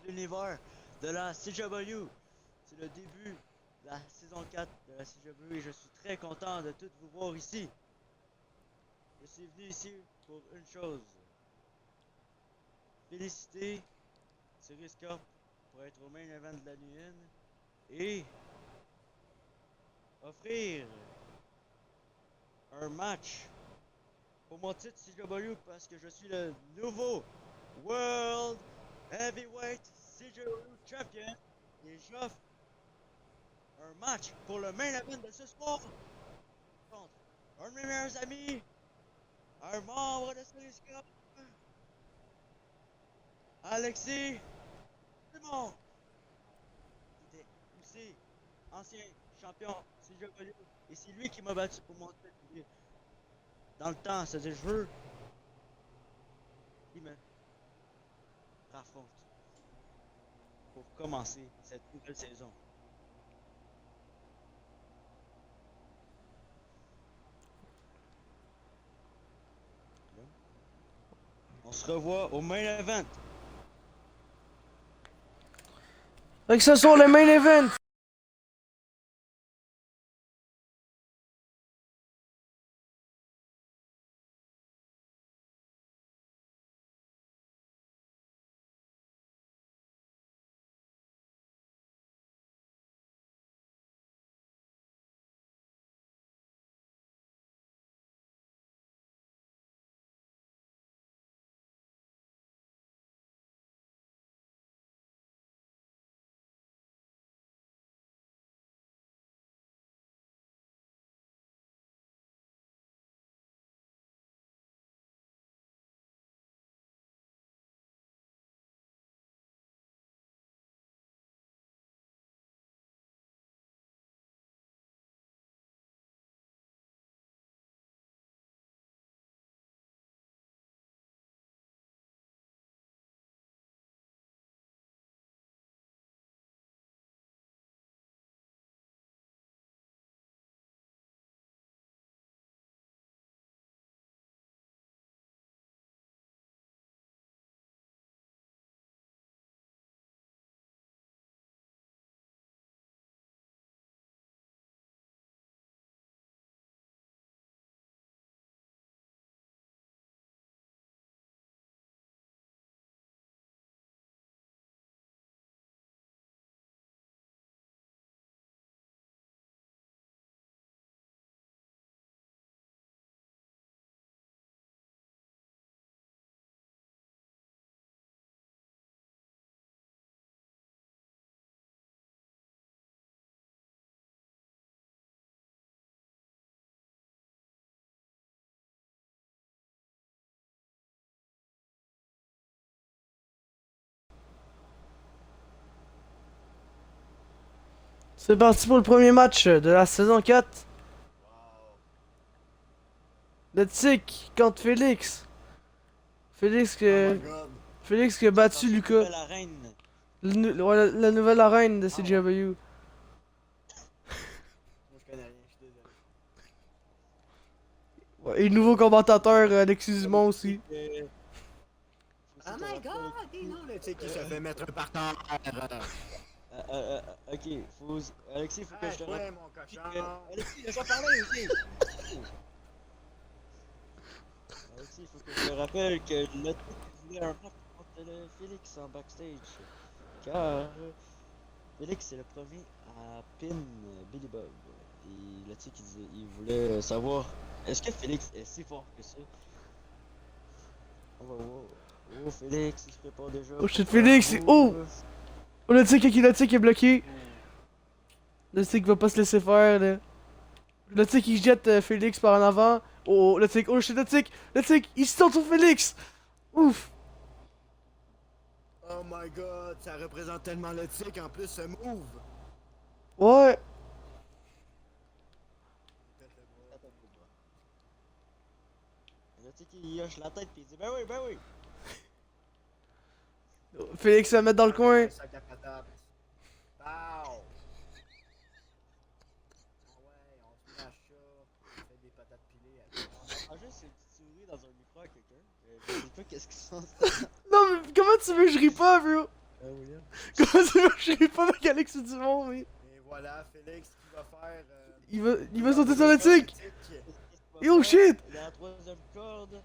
l'univers de la CW. C'est le début de la saison 4 de la CW et je suis très content de tous vous voir ici. Je suis venu ici pour une chose. Féliciter Sirius Corp pour être au main event de la nuit 1 et offrir un match pour mon titre CW parce que je suis le nouveau World Heavyweight CW Champion et j'offre un match pour le main event de ce soir contre un de mes meilleurs amis, un membre de Sirius Corp, Alexis Simon, qui était aussi ancien champion CW et c'est lui qui m'a battu pour mon titre dans le temps, c'est-à-dire je veux qu'il me raffronte pour commencer cette nouvelle saison. On se revoit au main event. Fait que ce sont les main events. C'est parti pour le premier match de la saison 4. Le Tic contre Félix. Félix que. Félix qui a battu Lucas. La reine. La nouvelle arène de CW. Moi, je connais rien, je suis désolé. Ouais, et le nouveau commentateur Alexis Dumont aussi. Oh my god, dis non, le tic qui se fait mettre par terre. Ok, Alexis, faut que je te Ouais, rappelle. mon cochon. Alexis, laisse-moi parler aussi. Alexis, il faut que je te rappelle que le titre voulait un match contre le Félix en backstage. Car Félix c'est le premier à pin Billy Bob. Et le titre il voulait savoir est-ce que Félix est si fort que ça? On va voir. Oh Félix, il se prépare déjà. Oh shit, pour un Félix! Oh! move. Oh, le Tic est bloqué. Le Tic va pas se laisser faire là. Le Tic il jette Félix par en avant. Oh, le Tic, oh shit, le Tic! Le Tic, il se tente sur Félix! Ouf! Oh my god, ça représente tellement le tic en plus ce move. Ouais! Attends, faut voir. Le titre il hoche la tête pis il dit ben oui, ben oui. Félix se met dans le coin. Un sac à patates. Pow! Ah ouais, on se lâche ça. On fait des patates pilées avec. Ah juste une petite souris dans un micro à quelqu'un. Je sais pas qu'est-ce qui se passe. Non, mais comment tu veux que je ris pas, bro? William. Comment ça va? Je sais pas avec Alex Dumont, mais. Et voilà, Félix qui va faire. Il va sauter sur le tic! Qu'est-ce qu'il va Yo, faire? shit! Il est en troisième corde.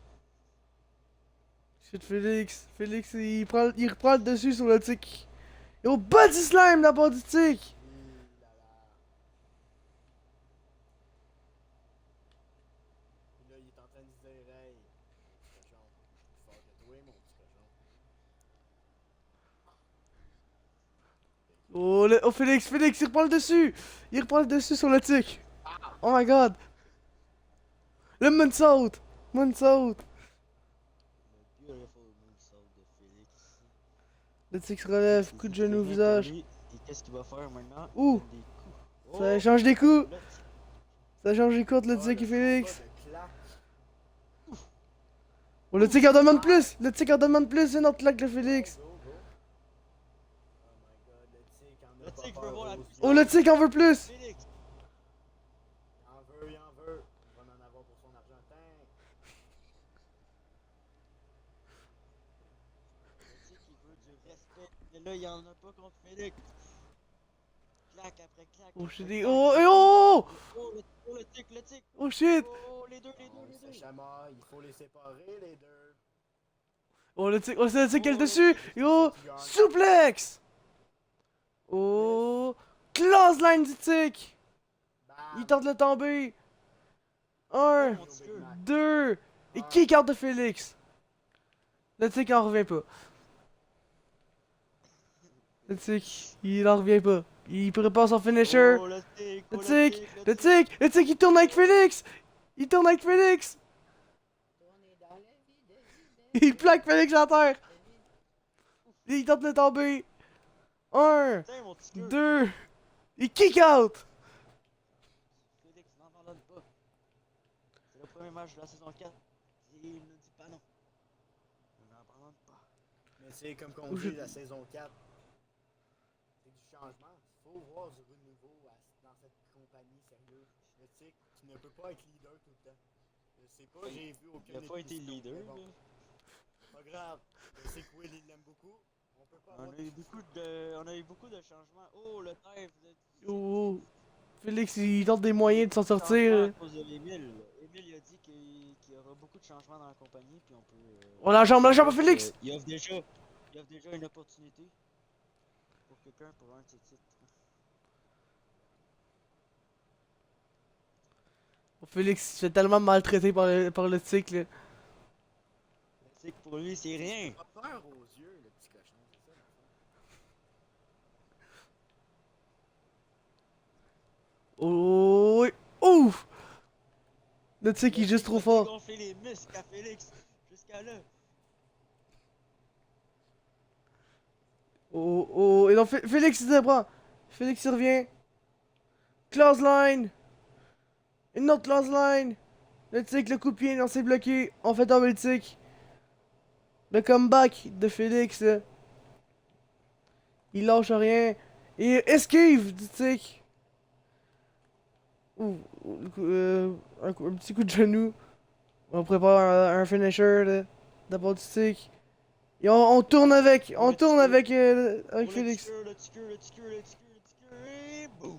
Shit, Félix. Félix, il reprend le dessus sur le tic. Yo, body slime d'abord du tic! Et là là. Puis là, il est en train de se dire, hey, petit cochon, plus fort que toi, mon petit cochon. Oh, Félix, il reprend le dessus! Il reprend le dessus sur le tic! Oh my god! Le moonsault! Moonsault! Le beautiful moonsault de Félix. Le tic se relève, coup de genou au visage. Et qu'est-ce qu'il va faire maintenant? Ouh. Il donne des coups. Ça Oh, change des coups! là, Ça change des coups entre le Ah, tic et combat Félix! de claque. Oh, le tic en demande plus! Le tic en demande plus! Une autre claque, le Félix! Go, go. Oh my god, le tic en a Le pas tic peur, veut voir la Rose. puissance. Oh, le tic en veut plus! Félix. Il en veut, il en veut. Il va en avoir pour son argent. Tain. Le tic, il veut du respect. Mais là, il y en a pas contre Félix. Claque après claque. Oh, après shit! claque. Oh, et oh! Oh, le tic, le tic. Oh, shit! Oh, les deux, Oh, les ce deux. chamois, il faut les séparer, les deux. Oh, c'est le tic qui est le Oh, dessus! Et oh! Suplex! Oh! Close line du tic! Bam. Il tente de le tomber! Oh, 1, mon petit cœur. 2, et kick out de Félix! Le tic en revient pas. Le tic, il en revient pas. Il prépare son finisher. Oh, le tic, Le oh, tic, le tic, il tourne avec Félix! Il tourne avec Félix! Tourner dans la vie de Il plaque Félix à terre! Il tente de le tomber. 1, Tiens, mon petit cœur. 2, et kick out! Félix, n'en abandonne pas. C'est le premier match de la saison 4. Et il ne dit pas non. Il n'abandonne pas. Mais c'est comme qu'on Oh, je- dit, la saison 4. C'est du changement. Il faut voir du renouveau dans cette compagnie, sérieux. Le tic, tu ne peux pas être leader tout le temps. Je sais pas, j'ai vu aucun Il n'a pas été émission, leader. mais bon, Là. pas grave. Je sais que Will, il l'aime beaucoup. On peut pas On avoir a eu tout beaucoup ça. de, on a eu beaucoup de changements. Oh, le Tèvre. Oh, Félix, il tente des moyens de s'en À sortir. cause de Émile. Émile a dit qu'il y aura beaucoup de changements dans la compagnie. Puis on peut. Oh, la jambe à Félix! Il offre déjà une opportunité pour quelqu'un pour un de ses titres. Oh, Félix il se fait tellement maltraité par le tic, là. C'est que pour lui, c'est rien. Pas peur aux yeux, le petit cochon, c'est ça l'affaire. Oh, oui. Ouf! Le tic, il est juste trop fort. On fait les muscles à Félix jusqu'à là. Oh, et non, Félix, il se prend. Félix, il revient. Close line. Une autre close line. Le tic, le coup de pied, non, c'est bloqué. On fait tomber le tic. Le comeback de Félix, là. Il lâche rien. Et esquive du tic. Ouh, un petit coup de genou. On prépare un finisher, là. D'abord du tic. Et on tourne avec. On tourne avec Félix. Le ticker, et boum.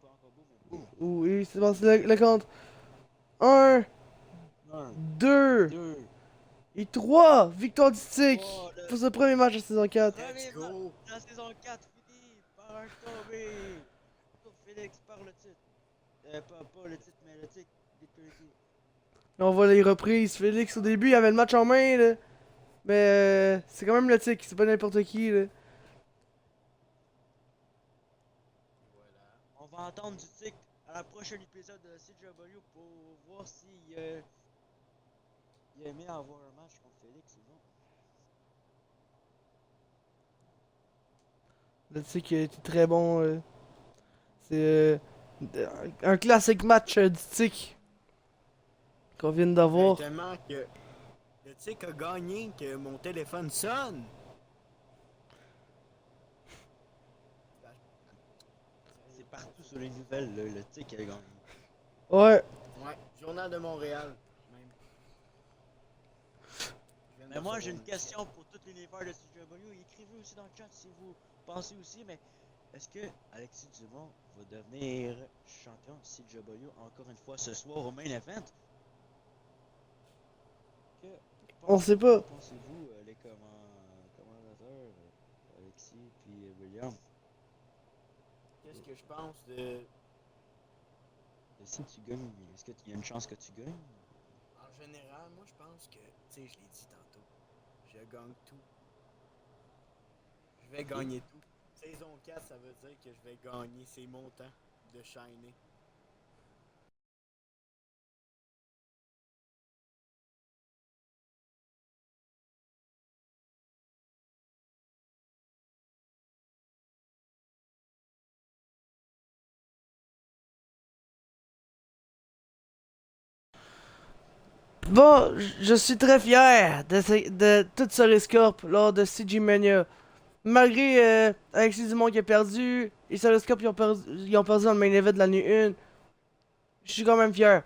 Pas encore boum, mais boum. Ouh, et c'est bon, c'est le compte. 1, 1, 2 2, et 3. Victoire du tic. 3. Pour ce premier match de saison 4. Premier Let's match go. de la saison 4 fini par un tombé pour Félix par le titre. Pas le titre, mais le titre définitif. On voit les reprises. Félix, au début, il avait le match en main, là. Mais c'est quand même le tic. C'est pas n'importe qui, là. Voilà. On va entendre du tic à la prochaine épisode de CJW pour voir si il a aimé avoir un match contre Félix ou non. Le tic a été très bon. C'est un classique match du tic. Qu'on vient d'avoir. Tellement que le tic a gagné que mon téléphone sonne. C'est partout sur les nouvelles, là, le tic a gagné. Ouais. Ouais, Journal de Montréal. Même. Je viens Mais moi, j'ai une question pour tout l'univers de CJW. Écrivez aussi dans le chat si vous pensez aussi, mais est-ce que Alexis Dumont va devenir champion de CJW encore une fois ce soir au main event? Que On sait pas. pensez-vous, les commentateurs, Alexis puis William? Qu'est-ce que je pense de. Si tu gagnes, est-ce qu'il y a une chance que tu gagnes? En général, moi je pense que, tu sais, je l'ai dit tantôt, je gagne tout. Je vais gagner tout. Saison 4, ça veut dire que je vais gagner. C'est mon temps de shiner. Bon, je suis très fier de tout Solis Corp lors de CG Mania. Malgré Alexis Dumont qui a perdu, et Solis Corp ils ont perdu dans le main event de la nuit 1, je suis quand même fier.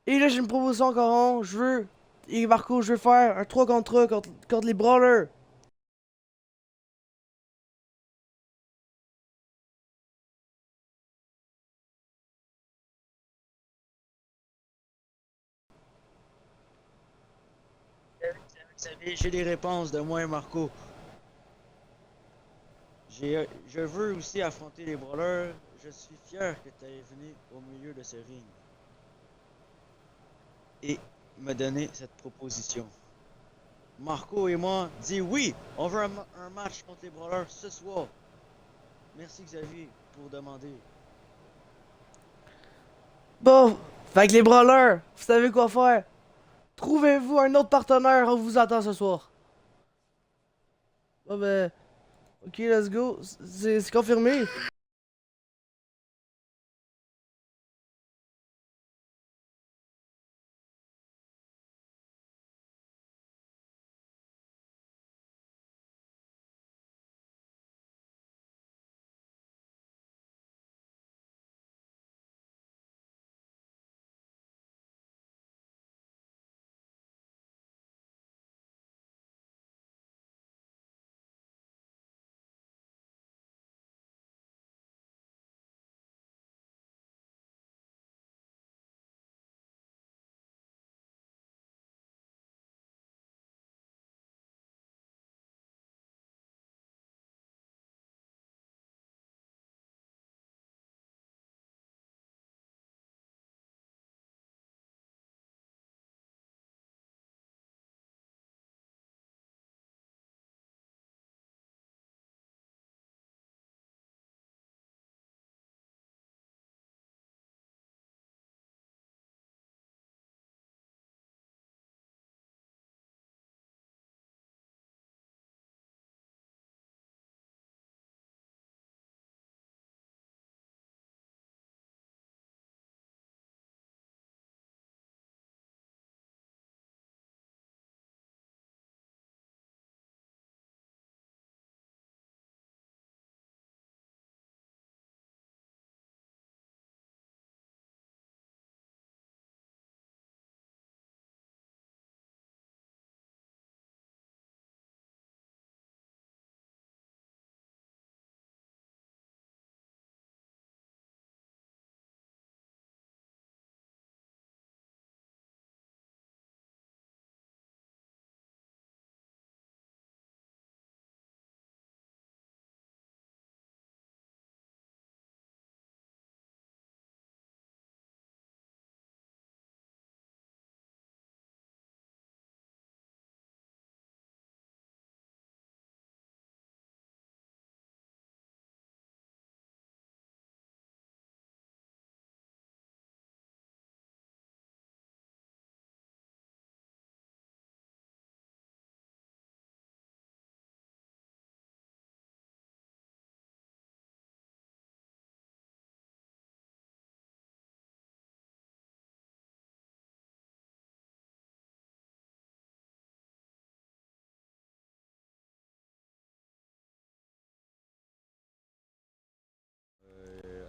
Et là, j'ai une proposition encore, je veux, et Marco, je veux faire un 3 contre 3 contre les Brawlers. J'ai les réponses de moi et Marco. Je veux aussi affronter les brawlers. Je suis fier que tu aies venu au milieu de ce ring et me donner cette proposition. Marco et moi dit oui, on veut un match contre les brawlers ce soir. Merci Xavier pour demander. Bon, fait que les Brawlers, vous savez quoi faire. Trouvez-vous un autre partenaire, on vous attend ce soir. Bon ben, ok, let's go, c'est confirmé.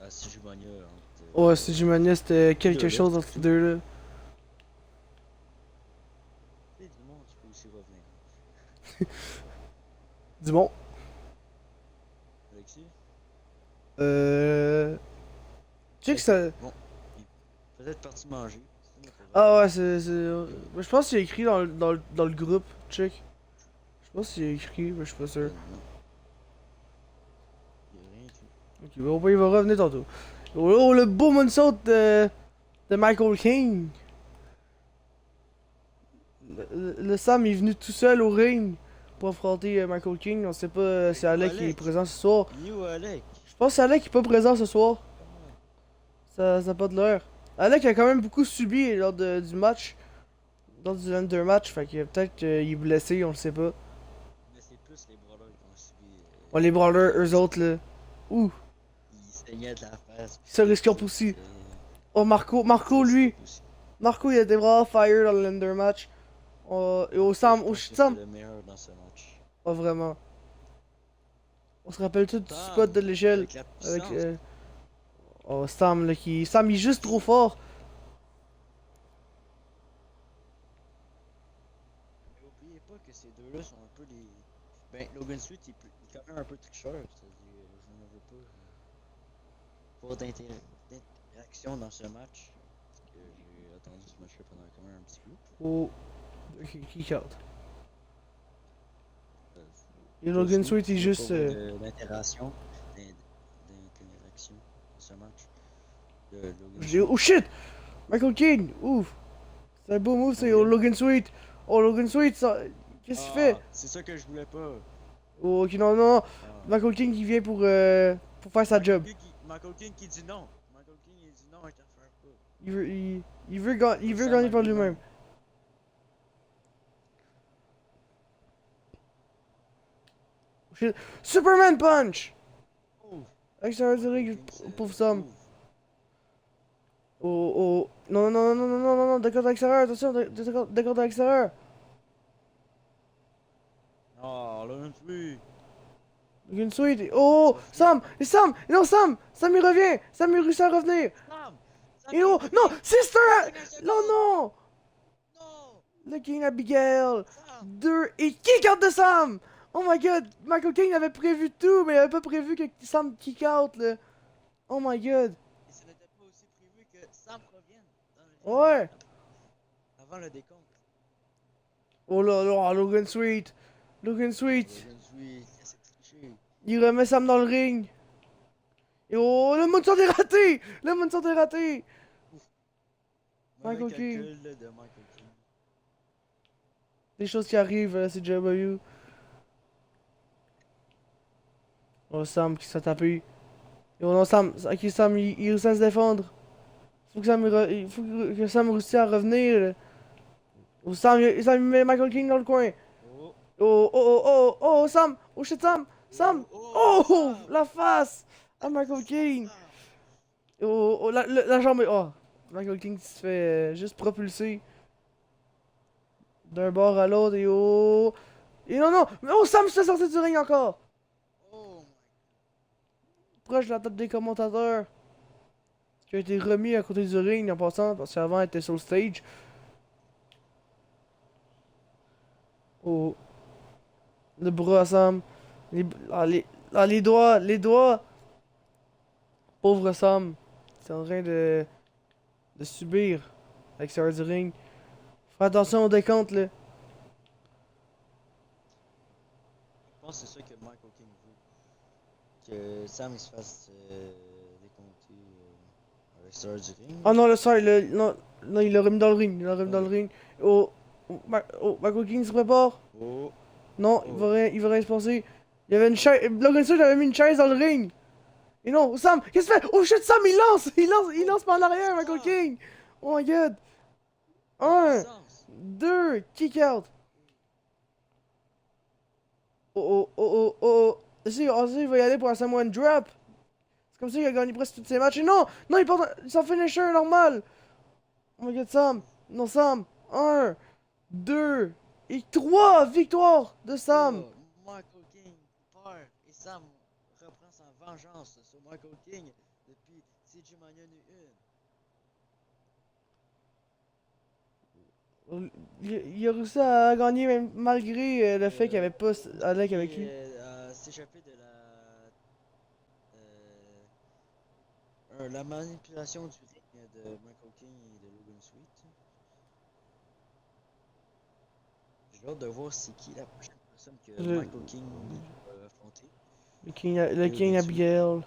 À Sijumania Ouais, CG Mania, c'était quelque deux, là. chose entre les deux là. Tu sais, du monde, tu peux aussi revenir. Du bon. Alexis? Tu sais que ça. Bon, il est peut-être parti manger. C'est notre Ah problème. ouais, je pense qu'il y a écrit dans le groupe. Check. Je pense qu'il y a écrit, mais je suis pas sûr. Non. Il n'y a rien écrit. Ok, bon, il va revenir tantôt. Oh, le beau moonsault de Michael King. Le Sam est venu tout seul au ring pour affronter Michael King. On sait pas si Alec est Alec. présent ce soir. Il est où, Alec? Je pense que c'est Alec qui est pas présent ce soir. Ah, Ça a pas de l'heure. Alec a quand même beaucoup subi lors du match. Lors du Under match. Fait que peut-être qu'il est blessé, on le sait pas. mais c'est plus les brawlers qui ont subi. Oh, les brawlers, eux autres là. Ouh. Ils saignaient de la face. Ça risque qu'on poussi. Oh, Marco lui. Marco il a été vraiment fire dans le Under match. Oh, et au Sam, au C'est Sam. le meilleur dans ce match. Oh, vraiment. On se rappelle tout du Sam, spot de l'échelle. avec la Avec puissance. oh, Sam là qui. Sam il est juste trop fort. Mais oubliez pas que ces deux-là sont un peu les. Ben, Logan Sweet, il est quand même un peu tricheur. C'est-à-dire, je ne veux pas. Pas d'interaction dans ce match. Parce que j'ai attendu ce match-là pendant quand même un petit coup. Oh. Kick out. Euh, Et Logan Sweet il est il y a juste. pas vraiment d'interaction. D'interaction dans ce match. De Logan Sweet. Oh shit! Michael King! Ouf! C'est un beau move, c'est oh, Logan Sweet! Oh, Logan Sweet, ça. Qu'est-ce qu'il fait? C'est ça que je voulais pas. Oh, ok, non, non, non. Ah. Michael King qui vient pour faire sa job. Michael King qui dit non. Michael King il dit non, il t'en fait pas. Il veut gagner par lui-même. Oh, shit. Superman Punch! Ouf. Extraordinaire King, pauvre c'est- Sam. ouf. Oh, oh. Non, non, non, non, non, non, non, non, d'accord d'extérieur, attention, d'accord d'extérieur. Oh, Logan Sweet. Logan Sweet. Oh, Sam! Et Sam! Non, Sam! Sam il revient! Sam il réussit à revenir! Sam! Et oh, non! Sister! Non, non! Non! Le King Abigail! Sam! 2 et kick out de Sam! Oh my god! Michael King avait prévu tout, mais il avait pas prévu que Sam kick out, là. Oh my god! Et ce n'était pas aussi prévu que Sam revienne dans le ring. Ouais! Avant le décompte. Oh là là, Logan Sweet! Logan Sweet! Logan Sweet, c'est triché. Il remet Sam dans le ring! Et oh, le moonsault est raté! Le moonsault est raté! Mauvais Michael King. calcul, là, de Michael King. Des choses qui arrivent à la CJW. Oh, Sam qui s'est tapé. Et oh non, Sam, ok, Sam, il réussit à se défendre. Il faut que Sam réussisse à revenir. Là. Oh, Sam, il met Michael King dans le coin. Oh! Oh, oh, oh, oh, oh, Sam! Oh shit, Sam! Sam! Oh! Sam! La face! À Michael King! Sam! Oh, oh, la jambe est. Oh! Michael King se fait juste propulser d'un bord à l'autre et oh! Et non, non! Mais oh, Sam se fait sortir du ring encore! Oh Proche de la table des commentateurs. Qui a été remis à côté du ring en passant parce qu'avant elle était sur le stage. Oh. Le bras à Sam. Les doigts, les doigts. Pauvre Sam. C'est en train de subir à l'extérieur du ring. Fais attention au décompte là. Je pense que c'est ça que Michael King veut. Que Sam il se fasse décompter à l'extérieur du ring. Oh non, le soir, non, non, il l'a remis dans le ring. Il l'a remis dans le ring. Oh, Michael King se prépare. Oh! Non, il va rien se passer. Il y avait une chaise. Logan Sweet avait mis une chaise dans le ring. Et non, Sam, qu'est-ce que tu fais? Oh shit, Sam, il lance par l'arrière, Michael King. Oh my god. 1, 2, kick out. Oh, oh, oh, oh, oh. Si, il va y aller pour un Samoan drop. C'est comme ça qu'il a gagné presque tous ses matchs. Et non, non, il porte son finisher normal. Oh my god, Sam. Non, Sam. 1, 2 et 3 victoires de Sam. Oh, Michael King perd et Sam reprend sa vengeance sur Michael King depuis CJ Mania nu Il a réussi à gagner même malgré le fait qu'il n'y avait pas Alec avec lui. S'échapper de la manipulation du ring de Michael King et de Logan Sweet. J'ai hâte de voir c'est qui la prochaine personne que Le- Michael King va affronter. Le King Logan Sweet. Abigail.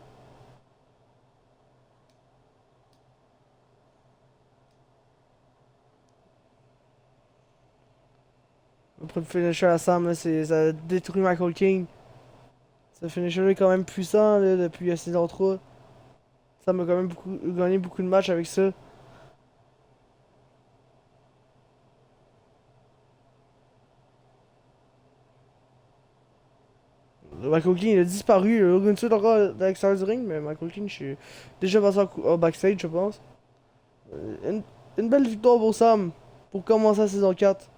Après le finisher à Sam, là, ça a détruit Michael King. Ce finisher est quand même puissant là, depuis la saison 3. Sam a quand même gagné beaucoup de matchs avec ça. Michael King il a disparu. Logan Sweet encore à l'extérieur du ring, mais Michael King, je suis déjà passé au backstage, je pense. Une, une belle victoire pour Sam pour commencer la saison 4.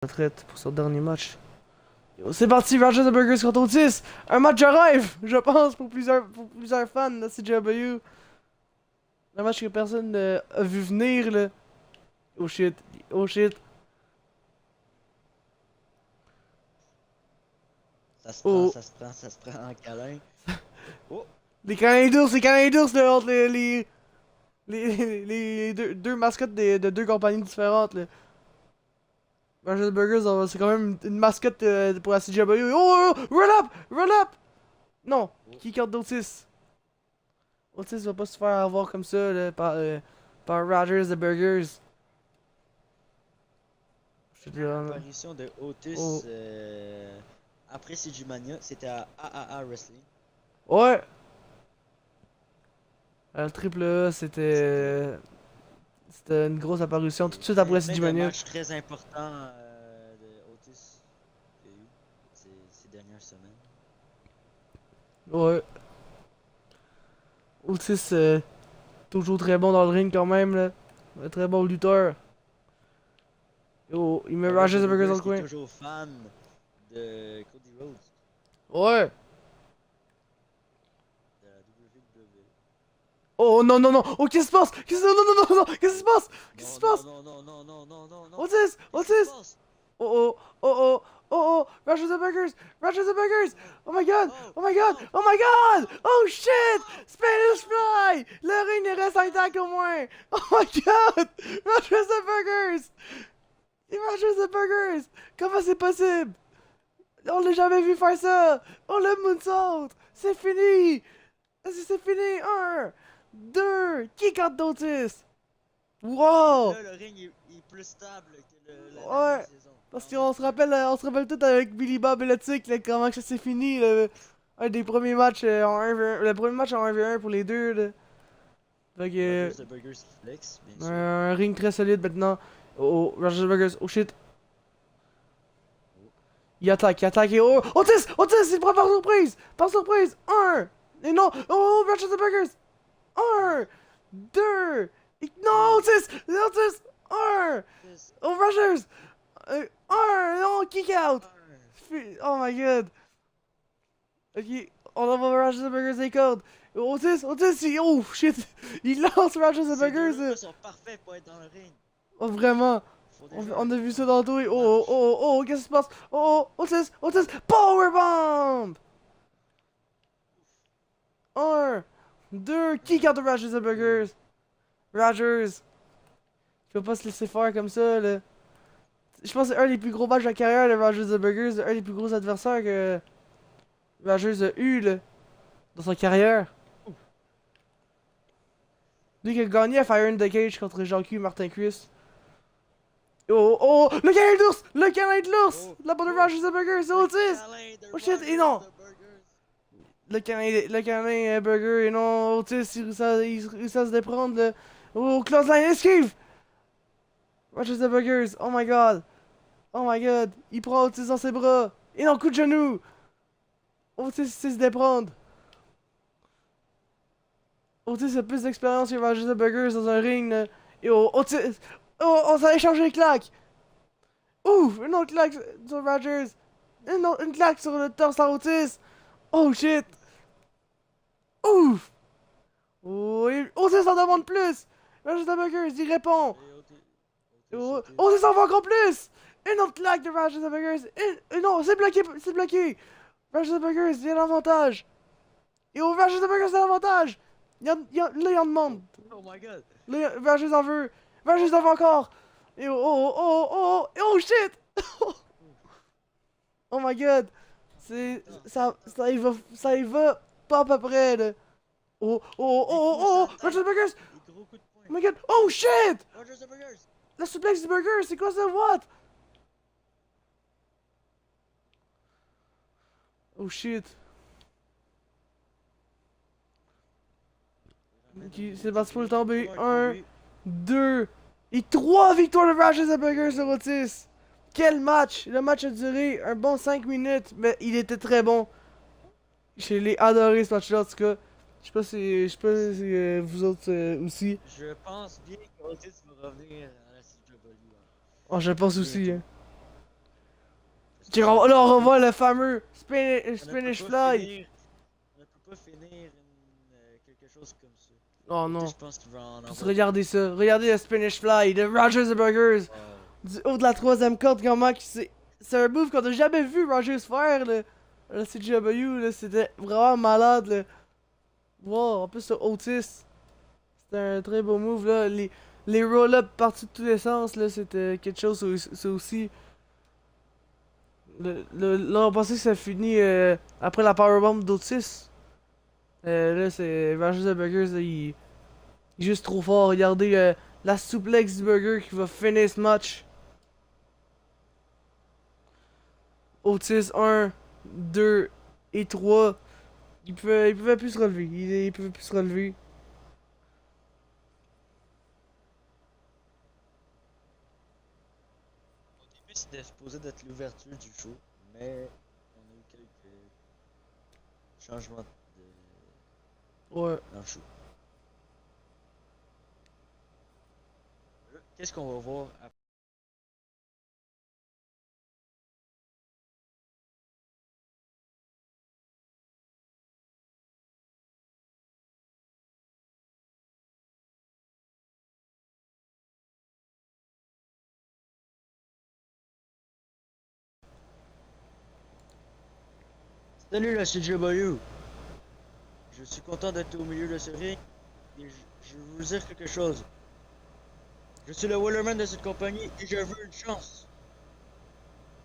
Retraite pour son dernier match. Yo, c'est parti, Roger the Burgers contre Otis. Un match de rêve, je pense, pour plusieurs fans de CJW. Un match que personne a vu venir, là. Oh shit, oh shit. Oh, Ça se prend en câlin. Oh! les câlins d'ours, là, entre les deux mascottes de deux compagnies différentes, là. Roger the Burgers, c'est quand même une mascotte pour la CJW. Oh, oh, oh, run up, run up! Non, Oh. qui carte d'Otis? Otis va pas se faire avoir comme ça là, par Rogers the Burgers. Je te dis, L'apparition de Otis oh. après CG Mania, c'était à AAA Wrestling. Ouais! Le triple A, c'était une grosse apparition tout de suite après Plein de Mania. matchs très importants de Otis qu'il y a eu ces dernières semaines. Ouais. Otis, toujours très bon dans le ring quand même, là. Un très bon lutteur. Yo, il met Rogers the Burgers dans le qui est coin. toujours fan de Cody Rhodes Ouais! de la WWE. Oh non, non, non. Oh, qu'est-ce qui se passe? Non, non, non, non, non. Qu'est-ce qui se passe? Qu'est-ce qui se Non, passe? non, non, non, non, non, non, non. Otis, Qu'est-ce qui se Otis. passe? Oh, oh, oh, oh, oh, oh. Rogers the Burgers. Rogers the Burgers. Oh, Oh my god. oh, Oh my god. oh, Oh my god. oh, Oh shit. oh, Spanish oh. Fly. Le ring il reste intact au moins. Oh my god. Rogers the Burgers. Et Rogers the Burgers. Comment c'est possible? On l'a jamais vu faire ça! On le moonsault! C'est fini! C'est fini! Un! Deux! Kick out d'Otis! Wow! Là, le ring est plus stable que la Ouais! dernière saison. Parce Quand même, on se rappelle tout avec Billy Bob et le Tic, là, comment que ça s'est fini, un des premiers matchs en 1v1, le premier match en 1v1 pour les deux, là. Fait que, Rogers the Burgers flex, bien sûr. un ring très solide maintenant. Oh, Rogers Burgers, oh shit! Il attaque, et oh, Otis! Otis, il prend par surprise! Par surprise! Un! Et non! Oh, Rogers the Burgers! Un! Deux! Et non, Otis! Otis! Un! Yes. Oh, Rogers! Un! Non, kick out! Un. Oh my god! Ok, on envoie Rogers the Burgers des cordes. Otis, oh shit! Il lance Rogers the Ces Burgers! deux-là sont parfaits pour être dans le ring. Oh, vraiment! Faut On, déjà on a un vu ça match. dans tout. Oh, qu'est-ce qui se passe? Otis, Powerbomb! Un, deux, kick out de Rogers the Burgers. Rogers, tu vas pas se laisser faire comme ça, là. Je pense que c'est un des plus gros matchs de la carrière de Rogers the Burgers, un des plus gros adversaires que Rogers a eu, là, dans sa carrière. Lui qui a gagné à Fire in the Cage contre Jean-Q Martin Chris. Oh, le câlin d'ours! Le câlin de l'ours! Oh, La bonne de oh. Rogers the Burgers, c'est Otis! Câlin de Oh shit, et Rogers non. the Burgers. Le câlin burger, et non, Otis, il réussit à se déprendre, là. Oh, clothesline, esquive! Rogers the Burgers, oh my god! Oh my god, il prend Otis dans ses bras! Et non, coup de genou! Otis sait se déprendre! Otis a plus d'expérience que Rogers the Burgers dans un ring, là. Et oh, Otis! Oh, on s'est échangé les claques! Ouf! Une autre claque sur Rogers! Une claque sur le torse à Otis! Oh shit! Ouf! Oh, Otis en demande plus! Rogers the Burgers, il répond! Et Oh, Otis, Otis en veut encore plus! Une autre claque de Rogers the Burgers! Non, c'est bloqué! C'est bloqué! Rogers the Burgers, il y a l'avantage! Et oh, Rogers the Burgers, c'est l'avantage! Là, il en demande! Oh my god. Là, Rogers en veut! Rogers en veut encore! Et oh shit! Oh my god! Ça y va pas à peu près, là! Rogers the Burgers! Des gros coups de Oh poing. my god! Oh shit! Rogers the Burgers. La suplex du burger, c'est quoi ça? What? Oh shit. Ok, c'est parti pour le tomber. Un, deux et trois victoires de Rogers the Burger sur Otis. Quel match! Le match a duré un bon 5 minutes, mais il était très bon. Je l'ai adoré ce match-là en tout cas. Je sais pas si vous autres aussi. Je pense bien qu'Otis va revenir à la CW. Oh, je pense aussi. Hein. J'espère. Là, on revoit le fameux On ne peut Spanish pas Fly. finir- On ne peut pas finir quelque chose comme ça. Oh Otis, non. je pense qu'il va en Juste avoir. regardez ça. Regardez le Spanish Fly de Rogers the Burgers. Oh. Du haut de la troisième corde, comment c'est un move qu'on a jamais vu Rogers faire, là. La CW, là, c'était vraiment malade, là. Wow, en plus, le Otis. C'était un très beau move, là. Les roll-up partis de tous les sens, là, c'était quelque chose, ça aussi. Là, on pensait que ça finit après la powerbomb d'Otis. Là, c'est Rogers the Burgers, là, il est juste trop fort. Regardez la suplex du burger qui va finir ce match. Otis 1, 2 et 3. Il pouvait plus se relever. Il pouvait plus se relever. Au début, c'était supposé d'être l'ouverture du show, mais on a eu quelques changements Ouais. dans le show. Qu'est-ce qu'on va voir après? Salut la CJW. Je suis content d'être au milieu de ce ring et je veux vous dire quelque chose. Je suis le Wellerman de cette compagnie et je veux une chance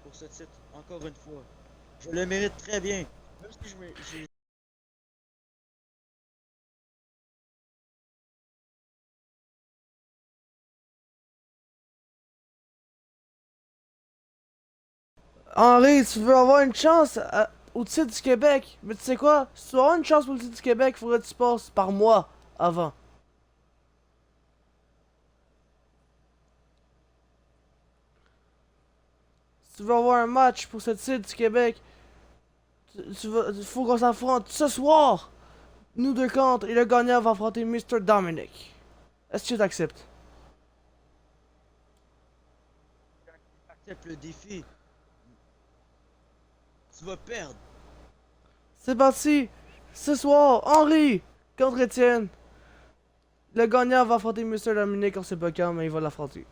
pour ce titre, encore une fois. Je le mérite très bien. Même si j'ai Henri, tu veux avoir une chance au titre du Québec. Mais tu sais quoi? Si tu veux avoir une chance pour le titre du Québec, faudrait que tu passes par moi avant. Si tu veux avoir un match pour ce titre du Québec, faut qu'on s'affronte ce soir. Nous deux contre et le gagnant va affronter Mr. Dominic. Est-ce que tu t'acceptes? accepté le défi, tu vas perdre. C'est parti! Ce soir, Henri contre Étienne. Le gagnant va affronter Mr. Dominic, on sait pas quand, mais il va l'affronter.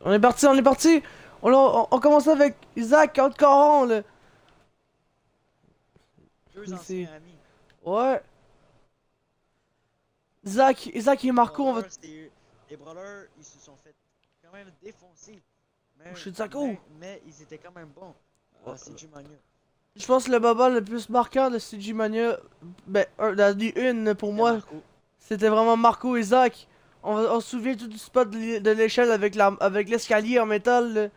On est parti, on est parti! On commence avec Isaac contre Coron, là. Deux Ici. anciens amis. Ouais. Isaac et Marco, on va... Les brawlers, ils se sont fait quand même défoncer. Mais, Oh, shit, Zako. mais ils étaient quand même bons. C'est du mania. Je pense que le moment le plus marquant de CG Mania, ben, la une pour moi, c'était vraiment Marco et Isaac. On se souvient tout du spot de l'échelle avec l'escalier en métal, là.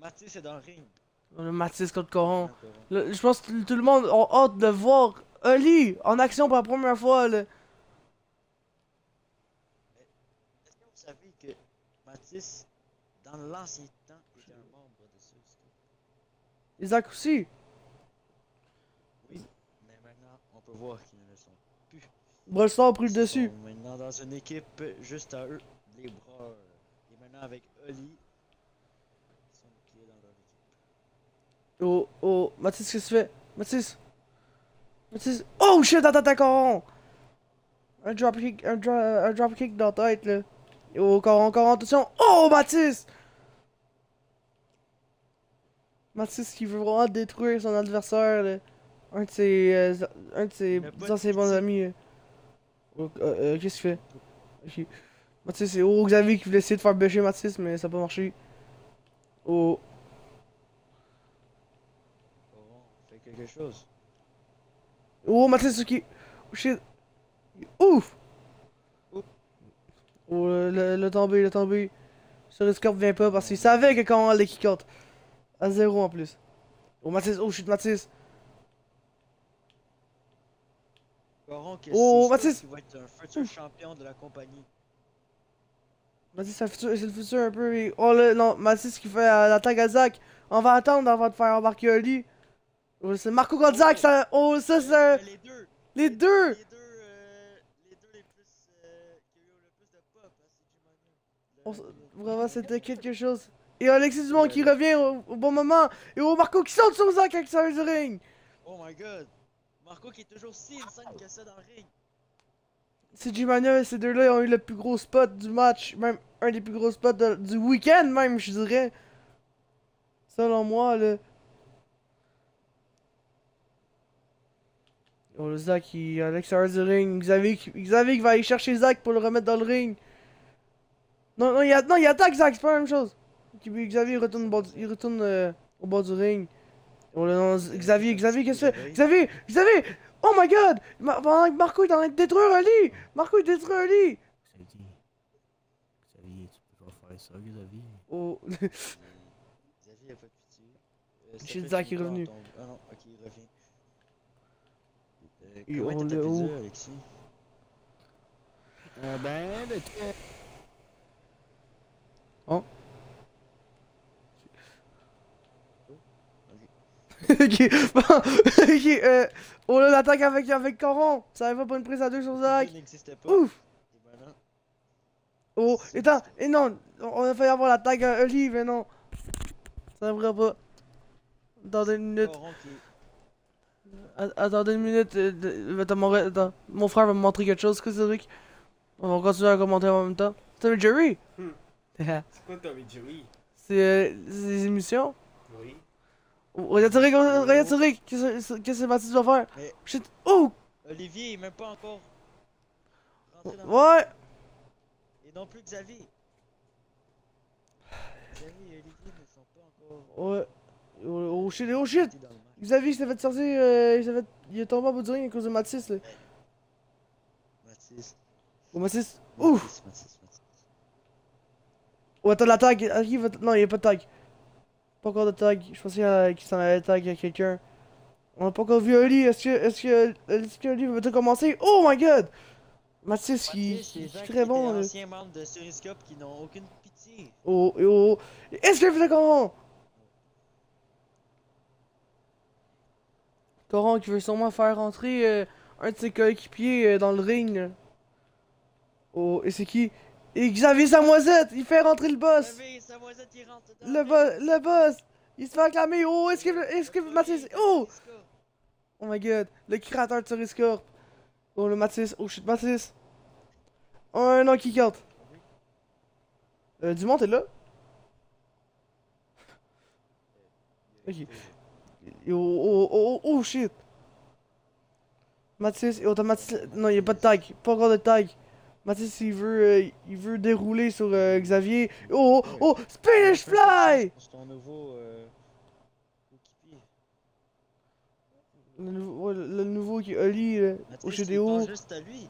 Mathis est dans le ring. Le Mathis contre Coron. Coron. Je pense que tout le monde a hâte de voir Oli en action pour la première fois, là. Est-ce que vous savez que Mathis, dans l'ancien temps, était un membre de ceux-ci? Isaac aussi. Oui, mais maintenant, on peut voir qu'ils ne le sont plus. Brawl a pris le Ils dessus. sont maintenant dans une équipe juste à eux, les bras. Et maintenant avec Oli, ils sont qui est dans leur équipe. Oh, Mathis, qu'est-ce que tu fais? Mathis. Oh shit, attends, Coron! Un dropkick dans la tête, là. Oh, Coron, attention! Oh, Mathis! Mathis qui veut vraiment détruire son adversaire, là. Un de ses Il a pas de anciens bons pitié. amis. Oh, qu'est-ce qu'il fait? Ok. Mathis, c'est Xavier qui voulait essayer de faire bêcher Mathis, mais ça n'a pas marché. Oh. Coron fait quelque chose. Oh, Mathis, qui. Oh shit. Ouf! Oups. Oh, le tombé. Sur le score vient pas parce qu'il savait que quand on allait kick out. À 0 en plus. Oh, Mathis, oh shit, Mathis. Coron, que Oh, c'est Mathis. sûr qu'il va être un futur champion de la compagnie. Mathis, c'est le futur un peu. Oh là, non, Mathis qui fait l'attaque à Zach. On va attendre avant de faire embarquer Oli. Oh, c'est Marco contre Zach, ça. Oh, ça, c'est. Les deux. Les deux! Les deux les plus. Qui ont eu le plus de pop à CG Mania. Vraiment, c'était quelque chose. Et Alexis Dumont qui revient au bon moment. Et oh, Marco qui saute sur Zach avec sa du ring. Oh my god. Marco qui est toujours si insane que ça dans le ring. CG Mania et ces deux-là ont eu le plus gros spot du match. Même un des plus gros spots du week-end, même, je dirais. Selon moi, là. Oh, le Zach qui est à l'extérieur du ring. Xavier qui va aller chercher Zach pour le remettre dans le ring. Non, il attaque Zach, c'est pas la même chose. Xavier retourne, il retourne au bord du ring. Oh là non, Xavier, qu'est-ce que tu fais? Xavier! Oh my god! Pendant que Marco est en train de détruire un lit! Marco il détruit un lit! Xavier, tu peux pas faire ça, Xavier. Oh. Xavier a pas de pitié. Ça Chez fait Zach une est revenu. fois, Ah non, ok, il revient. Et Comment on était ta le- pizza, oh. Alexis? Ben, de toi. Ok, bon, ok, oh là, l'attaque avec Coron! Ça va pas une prise à deux sur Zach! Il n'existait pas. Ouf! Et ben non. Oh, attends, et non! On a failli avoir l'attaque à Oli, mais non! Ça devrait pas. Attendez une minute. Coron qui est- Attendez une minute. Attends, mon frère va me montrer quelque chose, qu'est-ce que Cédric? On va continuer à commenter en même temps. Tommy Jerry? C'est quoi Tommy Jerry? C'est des émissions? Oui. Oh, regarde Cédric! Qu'est-ce que Mathis va faire? Mais- Shit! Oh! Olivier est même pas encore rentré dans Ouais! Et non plus Xavier. Xavier et Olivier ne sont pas encore Ouais! Oh shit! Oh shit! partis dans le match. Xavier il s'est fait sortir, il est tombé en bout du ring à cause de Mathis là. Mathis. Oh Mathis! Ouf! Mathis. Oh attends la tag! Non, il y a pas de tag. Pas encore de tag. Je pensais qu'il s'en allait tag à quelqu'un. On a pas encore vu Oli. Est-ce que Oli va peut-être commencer? Oh my god! Mathis qui est très bon là. anciens membres de Suriscope qui n'ont aucune pitié. Oh. Est-ce qu'il fait Coron? Coron qui veut sûrement faire rentrer un de ses coéquipiers dans le ring. Là. Oh, et c'est qui? Et Xavier Samoisette! Il fait rentrer le boss! Xavier, Samoisette, il rentre dedans. Le boss! Il se fait acclamer! Oh, est-ce que Mathis. Oh! Oh my god! Le créateur de Suriscorp! Oh, le Mathis! Oh shit, Mathis! Oh, un non kick out! Dumont, t'es là? Ok. Oh shit. Mathis, Mathis, non, il y a pas de tag. Pas encore de tag. Mathis, il veut dérouler sur Xavier. Oh, Spanish Fly! C'est ton nouveau coéquipier. Le nouveau qui est Oli au Mathis, tu CDO. penses juste à lui.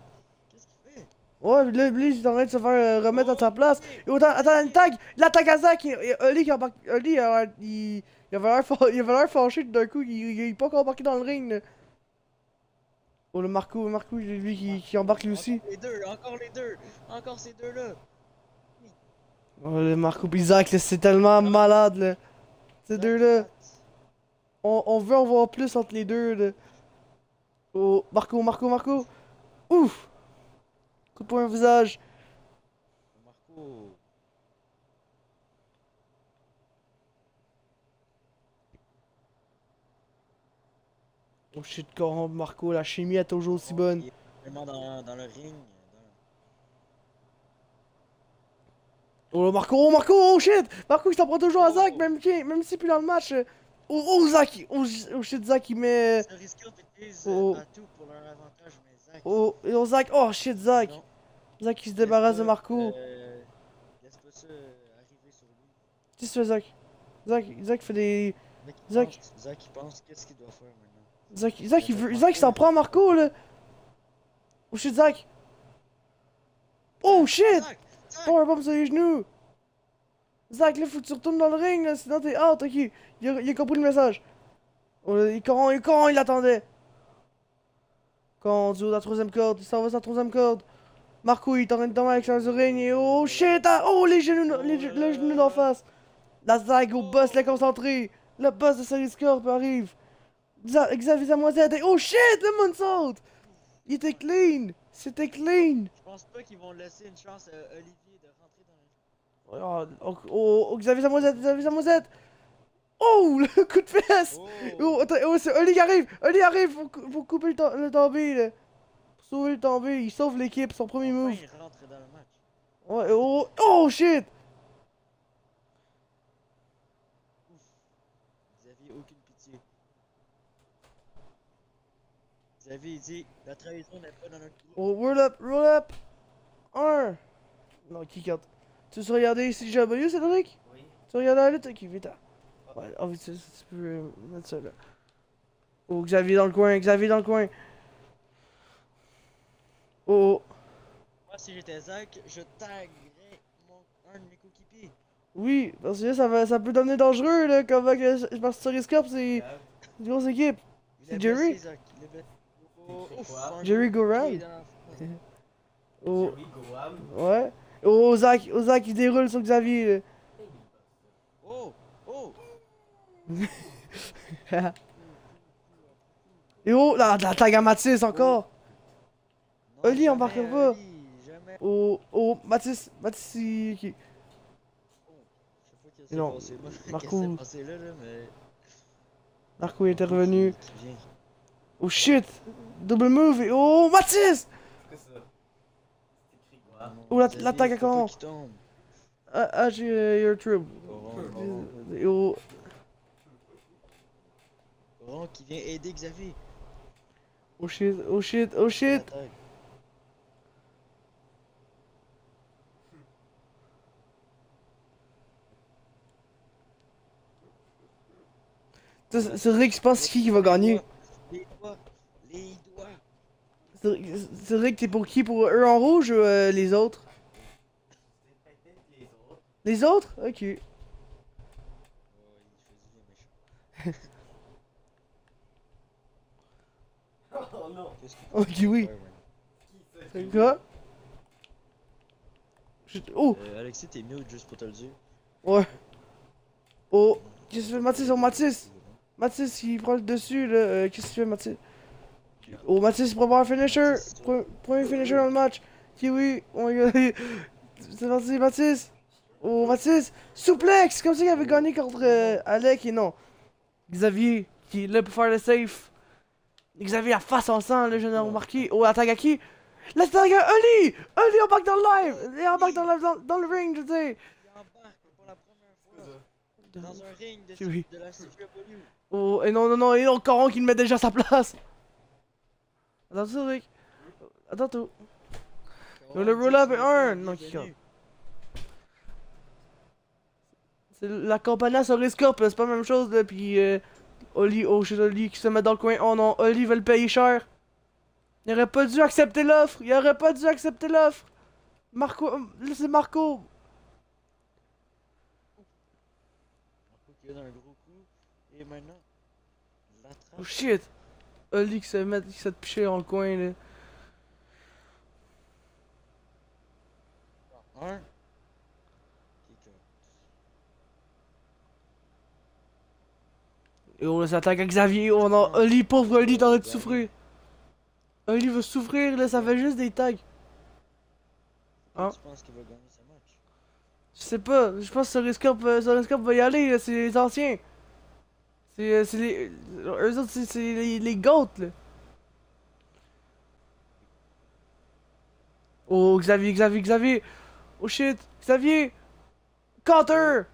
Qu'est-ce qu'il fait? Ouais, là, lui, il est en train de se faire remettre à sa place. Et attends, une tag! La tag à Zach! Et Oli qui embarque. Oli, il avait l'air fâché tout d'un coup. Il est pas encore embarqué dans le ring. Là. Oh, le Marco, lui qui embarque lui aussi. Encore les deux! Encore ces deux-là! Oh, le Marco pis Zach, là, c'est tellement malade, là. Ces deux-là. On veut en voir plus entre les deux, là. Oh, Marco. Ouf! Coup de poing au visage. Marco. Oh shit, quand Marco, la chimie est toujours aussi bonne. Il est vraiment dans le ring. Oh Marco, oh shit! Marco il s'en prend toujours à Zach, même si plus dans le match. Zach! Oh shit, Zach il met. Ça risque d'utiliser Oh. tout pour leur avantage, mais Zach. Zach, oh shit, Zach! Non. Zach il se débarrasse de Marco. Laisse pas ça arriver sur lui. Qu'est-ce que tu fais, Zach? Zach fait des. Zach. Zach il pense qu'est-ce qu'il doit faire maintenant. Zach il s'en prend à Marco là! Oh shit, Zach! Oh shit! Zach! Powerbomb sur les genoux! Zach, là, faut que tu retournes dans le ring, là, sinon t'es out, ok. Il a compris le message. Oh, il l'attendait. Quand du haut de la troisième corde, il s'en va sur la troisième corde. Marco, il est en train de tomber avec Charles ring et oh shit! Oh, les genoux d'en face. La Zach au boss, la concentré. Le boss de Series Corp arrive. Xavier Zamoisette et oh shit! Le moonsault! Il était clean! C'était clean! Je pense pas qu'ils vont laisser une chance à Olivier de rentrer dans le. Xavier Zamoisette! Oh, le coup de fesse! C'est Oli qui arrive! Oli arrive pour couper le tombé, là. Pour sauver le tombé, il sauve l'équipe, son premier Enfin, move. il rentre dans le match. Ouais, oh shit! Ouf. Xavier, aucune pitié. Xavier, il dit la trahison n'est pas dans notre groupe. Oh, roll up! 1! Non, kick out. Tu veux regarder CW, Cédric? Oui. Tu veux regarder la lutte? Ok, vite. Ouais, oh, vite, tu peux mettre ça là. Oh, Xavier dans le coin. Oh. Moi, si j'étais Zach, je taguerais un de mes coéquipiers. Oui, parce que là, ça peut devenir dangereux, là, comme parce que Series Corp, c'est une grosse équipe. Il C'est est Jerry? blessé, Zach. Il est blessé. Oh, C'est ouf, quoi? un Jerry coup de Goran? pied dans la face. Oh, Jerry Goham. ouais. Oh, Zach, il déroule sur Xavier, là. Oh! Et oh, la tag à Mathis encore. Non, Oli jamais, embarque pas. Oli, jamais. Oh, Mathis, il... Je sais pas qu'est-ce qui s'est Non, passé. Moi, Marco. qu'est-ce qui s'est passé là, mais. Marco est intervenu. Qui vient. Oh shit! Double move et oh, Mathis! C'est quoi ça? C'est écrit quoi? Oh, la Xavier, tag à faut pas comment? qu'il tombe. J'ai your trip. Et oh, Coron qui vient aider Xavier. oh shit. La tag. C'est Rick, je pense qui va gagner. Les doigts. C'est Rick, t'es pour qui? Pour eux en rouge ou les autres? C'est peut-être les autres. Les autres? Ok. Oh, il choisit les méchants. Oh non. Qu'est-ce qu'il Ok, oui. faire, ouais. Qui ça? C'est quoi? Oh! Alexis, t'es mute juste pour te le dire. Ouais. Oh! Qu'est-ce que tu fais, Mathis? Oh, Mathis! Mathis, il prend le dessus, là. Qu'est-ce que tu fais, Mathis? Oh, Mathis, il prépare un finisher! Premier finisher dans le match! Kiwi! Oh my god! C'est parti, Mathis! Oh, Mathis! Souplex! Comme ça qu'il avait gagné contre Alec et non. Xavier, qui est là pour faire le safe. Xavier, la face en sang, là, je l'ai remarqué. Oh, la tag à qui? La tag à Oli! Oli embarque dans le live! Il embarque dans le ring, je veux dire! Il embarque pour la première fois. Dans un ring de, Oui. de la CW. Oh, et non, non, non, et non, Coron qui le met déjà à sa place. Attends ça, Rick. Attends tout. Le roll-up est un. Non, qui compte. C'est la compagnie à Soriscorp, c'est pas la même chose, là, pis Oli, oh shit, Oli qui se met dans le coin. Oh non, Oli veut le payer cher. Il aurait pas dû accepter l'offre. Il aurait pas dû accepter l'offre. Marco, là c'est Marco. Marco qui donne un gros coup. Et maintenant, l'attrape. Oh shit. Oli qui se picher dans le coin, là. Un. Kick out. Et on s'attaque à Xavier. Oh non, Oli, pauvre Oli, t'en train de souffrir. Oli veut souffrir, là, ça fait juste des tags. Hein? Tu penses qu'il va gagner ce match? Je sais pas, je pense que Soriscorp va y aller, là, c'est les anciens. C'est les. Eux autres, c'est les GOAT, là. Oh, Xavier. Oh shit, Xavier. Counter.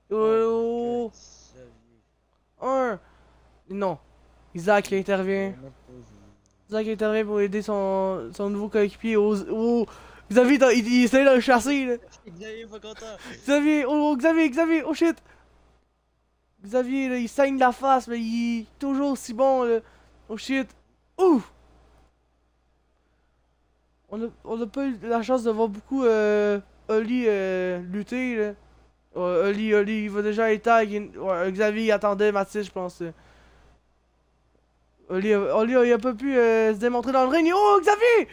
Oh, Xavier. un. Non. Isaac il intervient. On a pas vu. Isaac intervient pour aider son nouveau coéquipier. Oh, Xavier, il essaie de le chasser, là. Xavier est pas content. Xavier, Xavier, oh shit. Xavier, là, il saigne la face, mais il est toujours aussi bon, là. Oh shit. Ouh. On a pas eu la chance de voir beaucoup Oli lutter, là. Ouais, Oli, il va déjà être tag. Ouais, Xavier, il attendait Mathis, je pense. Oli, il a pas pu se démontrer dans le ring. Oh, Xavier!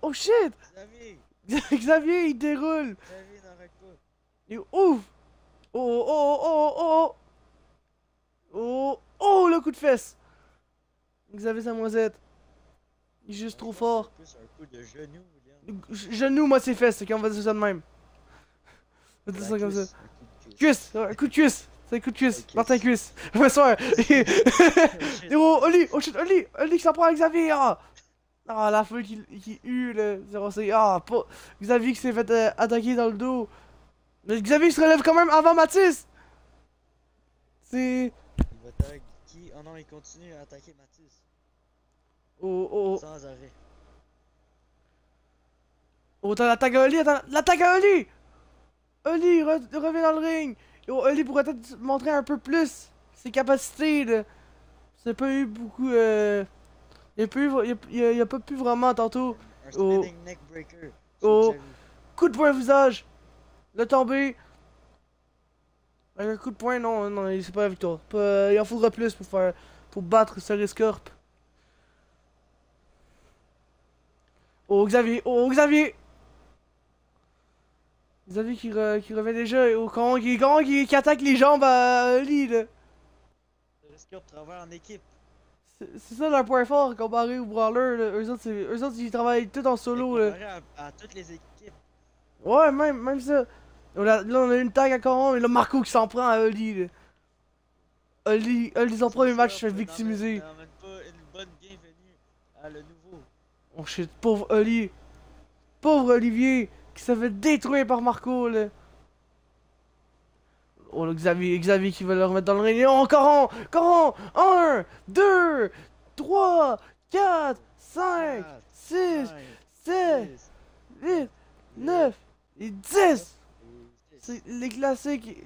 Oh shit! Xavier. Xavier, il déroule. Xavier n'arrête pas. Il ouf! Oh! Oh, le coup de fesse! Xavier Samoisette. Il est juste trop fort. Plus un coup de genou, William. Genou, moi, c'est fesses, ok, on va dire ça de même. On va dire ça comme ça. Cuisse! Un coup de cuisse! C'est un coup de cuisse! Ok. Martin Cuisse! Ouais, soir! Oh, Oli! Oh shit, Oli qui s'en prend avec Xavier! Ah, la foule qui hue, là. C'est. Ah, pas. Xavier qui s'est fait attaquer dans le dos. Mais Xavier se relève quand même avant Mathis! C'est. Il va tag qui? Oh non, il continue à attaquer Mathis. Oh. Sans arrêt. Oh, t'as l'attaque à Oli! L'attaque à Oli! Oli, reviens dans le ring! Oh, Oli pourrait peut-être montrer un peu plus ses capacités, là. C'est pas eu beaucoup, il a pas pu vraiment tantôt. Un Oh. spinning neck breaker. Oh. Xavier. Coup de poing au visage! Le tombé! Avec un coup de poing, non, c'est pas la victoire. Il en faudra plus pour battre Soriscorp. Oh, Xavier! Xavier qui revient déjà, au Kong qui attaque les jambes à Oli, là. Le Risqueur travaille en équipe. C'est ça leur point fort comparé aux Brawlers, là. Eux autres, ils travaillent tout en solo, là. Comparé à toutes les équipes. Ouais, même ça. Là, on a une tag à Coron, et là, Marco qui s'en prend à Oli, là. Oli, son premier match se fait victimiser. N'emmène pas une bonne bienvenue à le nouveau. Oh shit, pauvre Oli. Pauvre Olivier, qui s'est fait détruire par Marco, là. Oh, là, Xavier qui va le remettre dans le ring. Et oh, Coron! 1, 2, 3, 4, 5, 6, 7, 8, 9 et 10! C'est les classiques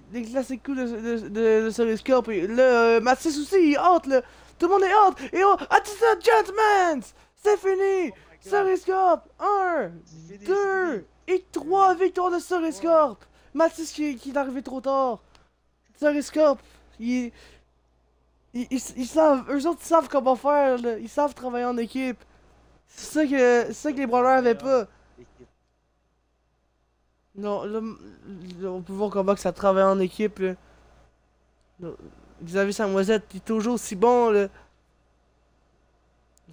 coups de Soriscorp. Et là, Mathis aussi, il hâte, là. Tout le monde est hâte. Et oh, Attitude Judgment! C'est fini! Soriscorp! 1, 2 et 3 victoires de Soriscorp! Mathis qui est arrivé trop tard. Soriscorp, ils savent, eux autres ils savent comment faire, là. Ils savent travailler en équipe. C'est ça que les Brawlers avaient pas. Non, là, on peut voir comment que ça travaille en équipe, là. Là, Xavier Samoisette, il est toujours aussi bon, là.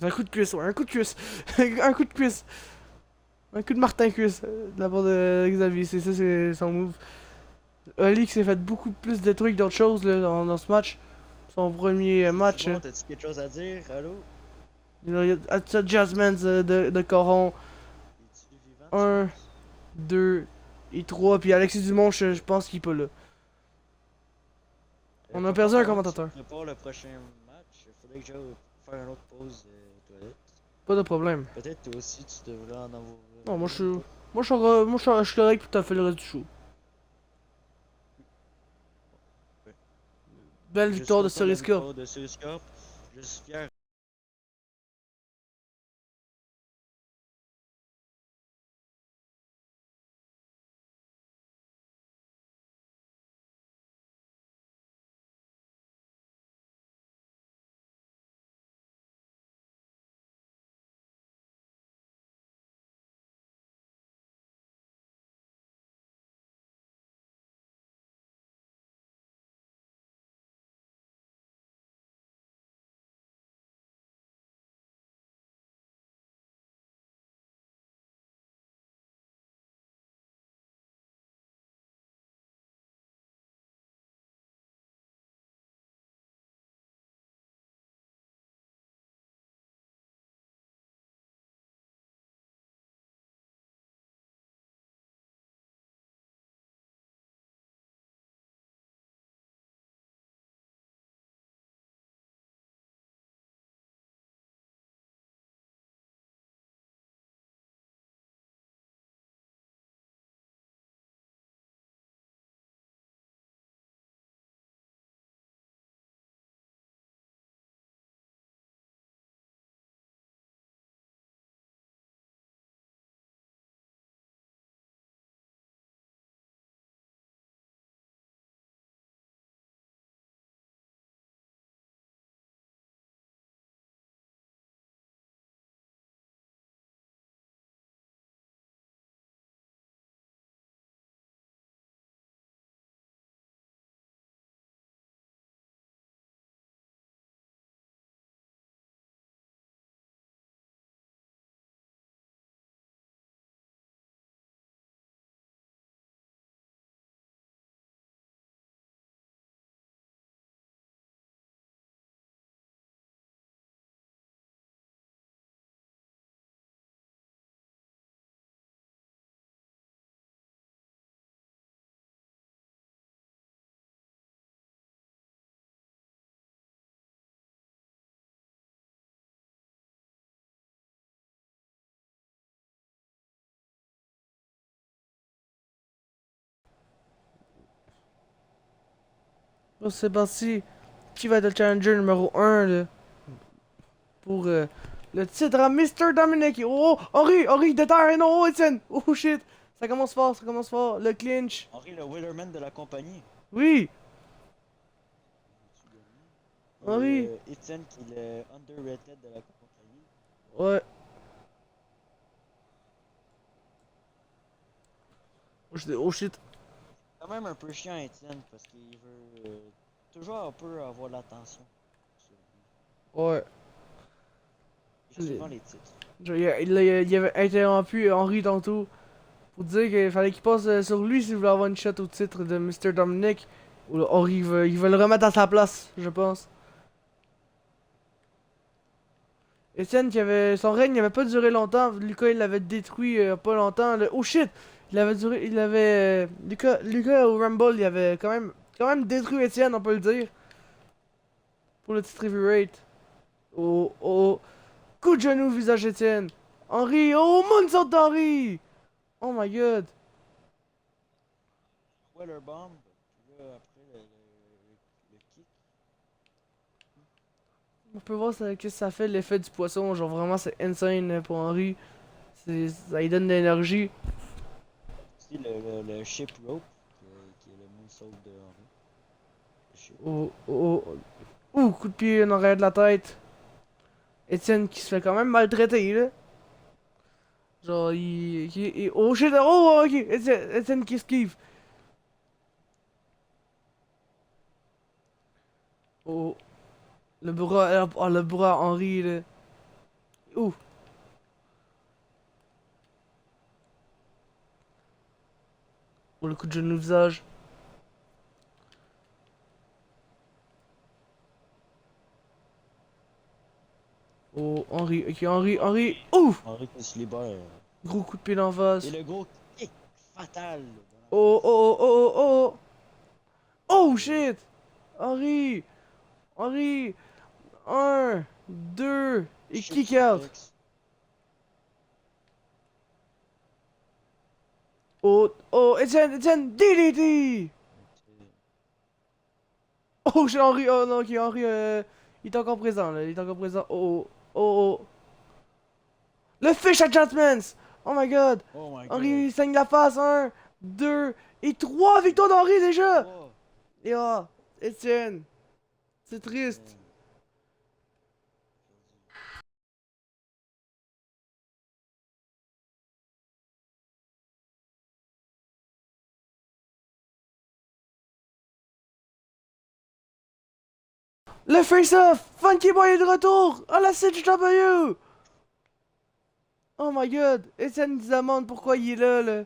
Un coup de cuisse, ouais, un coup de cuisse. Un coup de cuisse. Un coup de Martin Cuisse, de la part de Xavier, c'est son move. Oli qui s'est fait beaucoup plus de trucs d'autres choses, là, dans ce match. Son premier match. Bon, t'as-tu quelque chose à dire? Allô? Il y a Adjustments de Coron. Es-tu vivant? 1, 2 et 3. Puis Alexis Dumont, je pense qu'il est pas là. On a perdu un commentateur. Pour le prochain match, il faudrait que j'aille faire une autre pause toilette. Pas de problème. Peut-être toi aussi tu devrais en avoir. Non, moi je suis. Je suis correct pour t'as fait le reste du show. Ouais. Belle Je victoire de suis content la Cerise Corp. victoire de Cerise Corp. Je suis fier. Bon, c'est parti. Qui va être le challenger numéro 1 là? Pour le titre à Mr. Dominic. Oh, Henri, déterre, non, oh, Etienne. Oh shit. Ça commence fort, ça commence fort. Le clinch. Henri, le Wheelerman de la compagnie. Oui, Et, Henri. Etienne qui est le underrated de la compagnie. Ouais. Oh shit. Quand même un peu chiant Etienne parce qu'il veut toujours un peu avoir l'attention sur lui. Ouais. Et souvent les titres. Il avait interrompu Henri tantôt pour dire qu'il fallait qu'il passe sur lui s'il voulait avoir une shot au titre de Mr. Dominic. Ou Henri il veut le remettre à sa place, je pense. Etienne qui avait. Son règne n'avait pas duré longtemps. Lucas il l'avait détruit pas longtemps. Oh shit! Il avait duré. Il avait. Lucas au Rumble il avait quand même détruit Etienne, on peut le dire. Pour le titre heavyweight. Oh. Coup de genou au visage d'Etienne. Henri. Oh moonsault d'Henri! Oh my god. Weller Bomb, puis là après le kick. On peut voir qu'est-ce que ça fait l'effet du poisson. Genre vraiment c'est insane pour Henri. Ça lui donne de l'énergie. Aussi le ship rope, qui est le moonsault de Henri. Le ship. Oh. Ouh, coup de pied en arrière de la tête. Etienne qui se fait quand même maltraiter là. Genre oh shit, oh ok, Etienne qui esquive. Oh, le bras Henri là. Ouh. Oh, le coup de genou au visage. Oh, Henri, ok, Henri. Ouh! Henri qui se libère. Gros coup de pied d'en face. Et le gros kick fatal. Oh. Oh shit! Henry! Henry! 1, 2, et Chute kick out! suplex. Oh, oh, Etienne, DDT! Oh, j'ai Henry, oh non, ok, Henry, il est encore présent, là, il est encore présent. Oh, oh, oh. Le Fish Adjustments! Oh my god! Oh my Henry god. il saigne la face, 1, 2, et 3 victoires d'Henry déjà! Oh, Et oh, Etienne, c'est triste. Le face-off! Funky Boy est de retour! À la CW! Oh my god! Etienne se demande pourquoi il est là.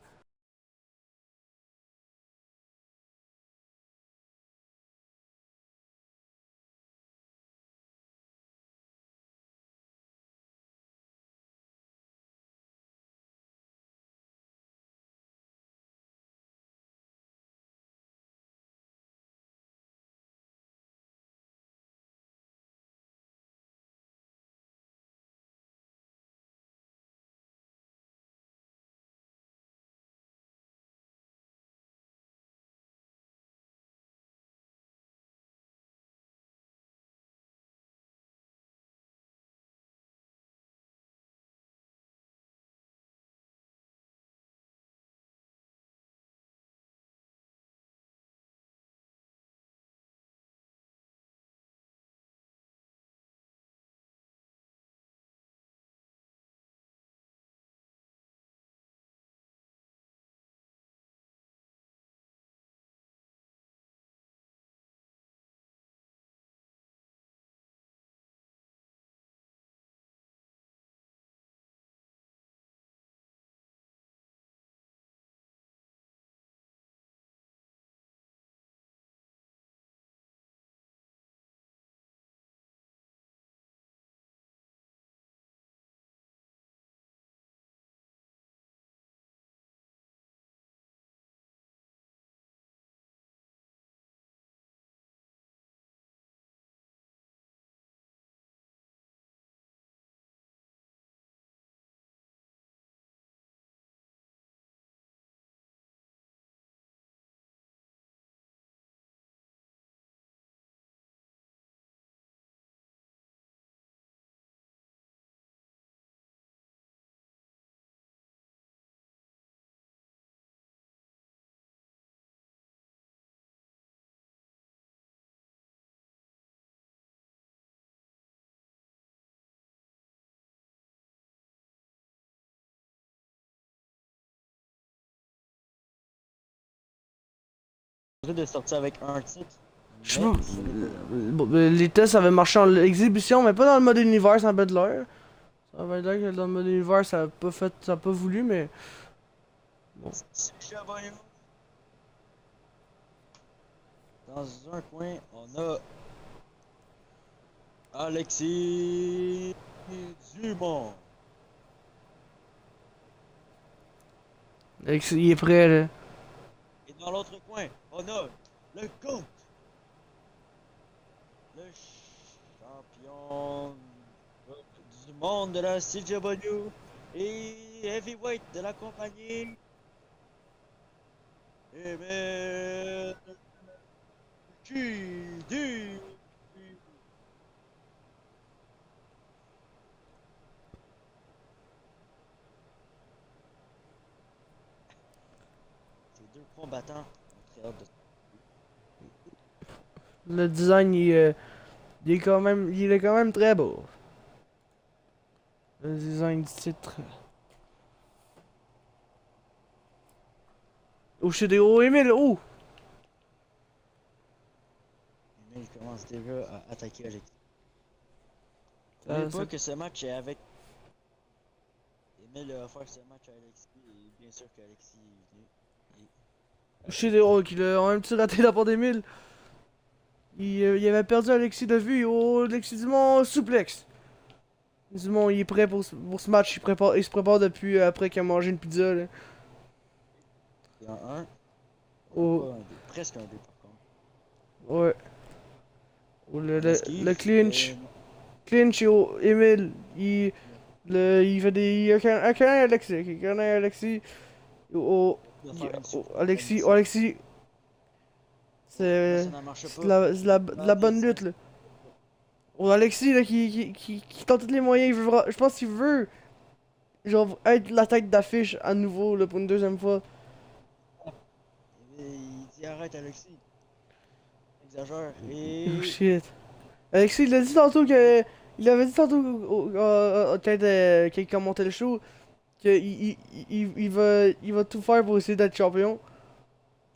De sortir avec un titre. Je Mais peux- ce n'est pas- Bon, les tests avaient marché en exhibition, mais pas dans le mode univers, ça avait de l'air. Ça avait de l'air que dans le mode univers, ça a pas fait, ça a pas voulu, mais. C'est Chavaillon. Dans un coin, on a Alexis Dumont. Il est prêt, là. Et dans l'autre coin, on a le GOAT. Le champion du monde de la CW et heavyweight de la compagnie. Emile JD. Ces deux combattants ont très hâte de. Le design, il est quand même, il est quand même très beau. Le design du titre. Oh, je suis des hauts Emile, oh! Emile commence déjà à attaquer Alexis. Ça- N'oubliez ça- pas que ce match est avec. Emile va faire ce match à Alexis et bien sûr qu'Alexis est venu. Je suis des hauts qu'il a en même temps raté la part d'Emile. Il avait perdu Alexis de vue. Oh, Alexis Dumont, souplex. Dumont, il est prêt pour ce match. Il se prépare depuis après qu'il a mangé une pizza, là. Et un 1. Oh. Pas un 2, presque un 2 par contre. Ouais. Ou L'esquive, le clinch. Clinch et Emile, il fait des. Un câlin à Alexis, ok, câlin à Alexis. Au, il va faire une Alexis, souffrance. Alexis, Là, c'est ça ne marche pas. de la bonne lutte là. Au Alexis là qui tente tous les moyens, je pense qu'il veut genre être la tête d'affiche à nouveau là pour une deuxième fois. Et il dit arrête, Alexis. Exagère. Et. Oh shit. Alexis, il a dit tantôt que. Il avait dit tantôt quand il commentait le show il va tout faire pour essayer d'être champion.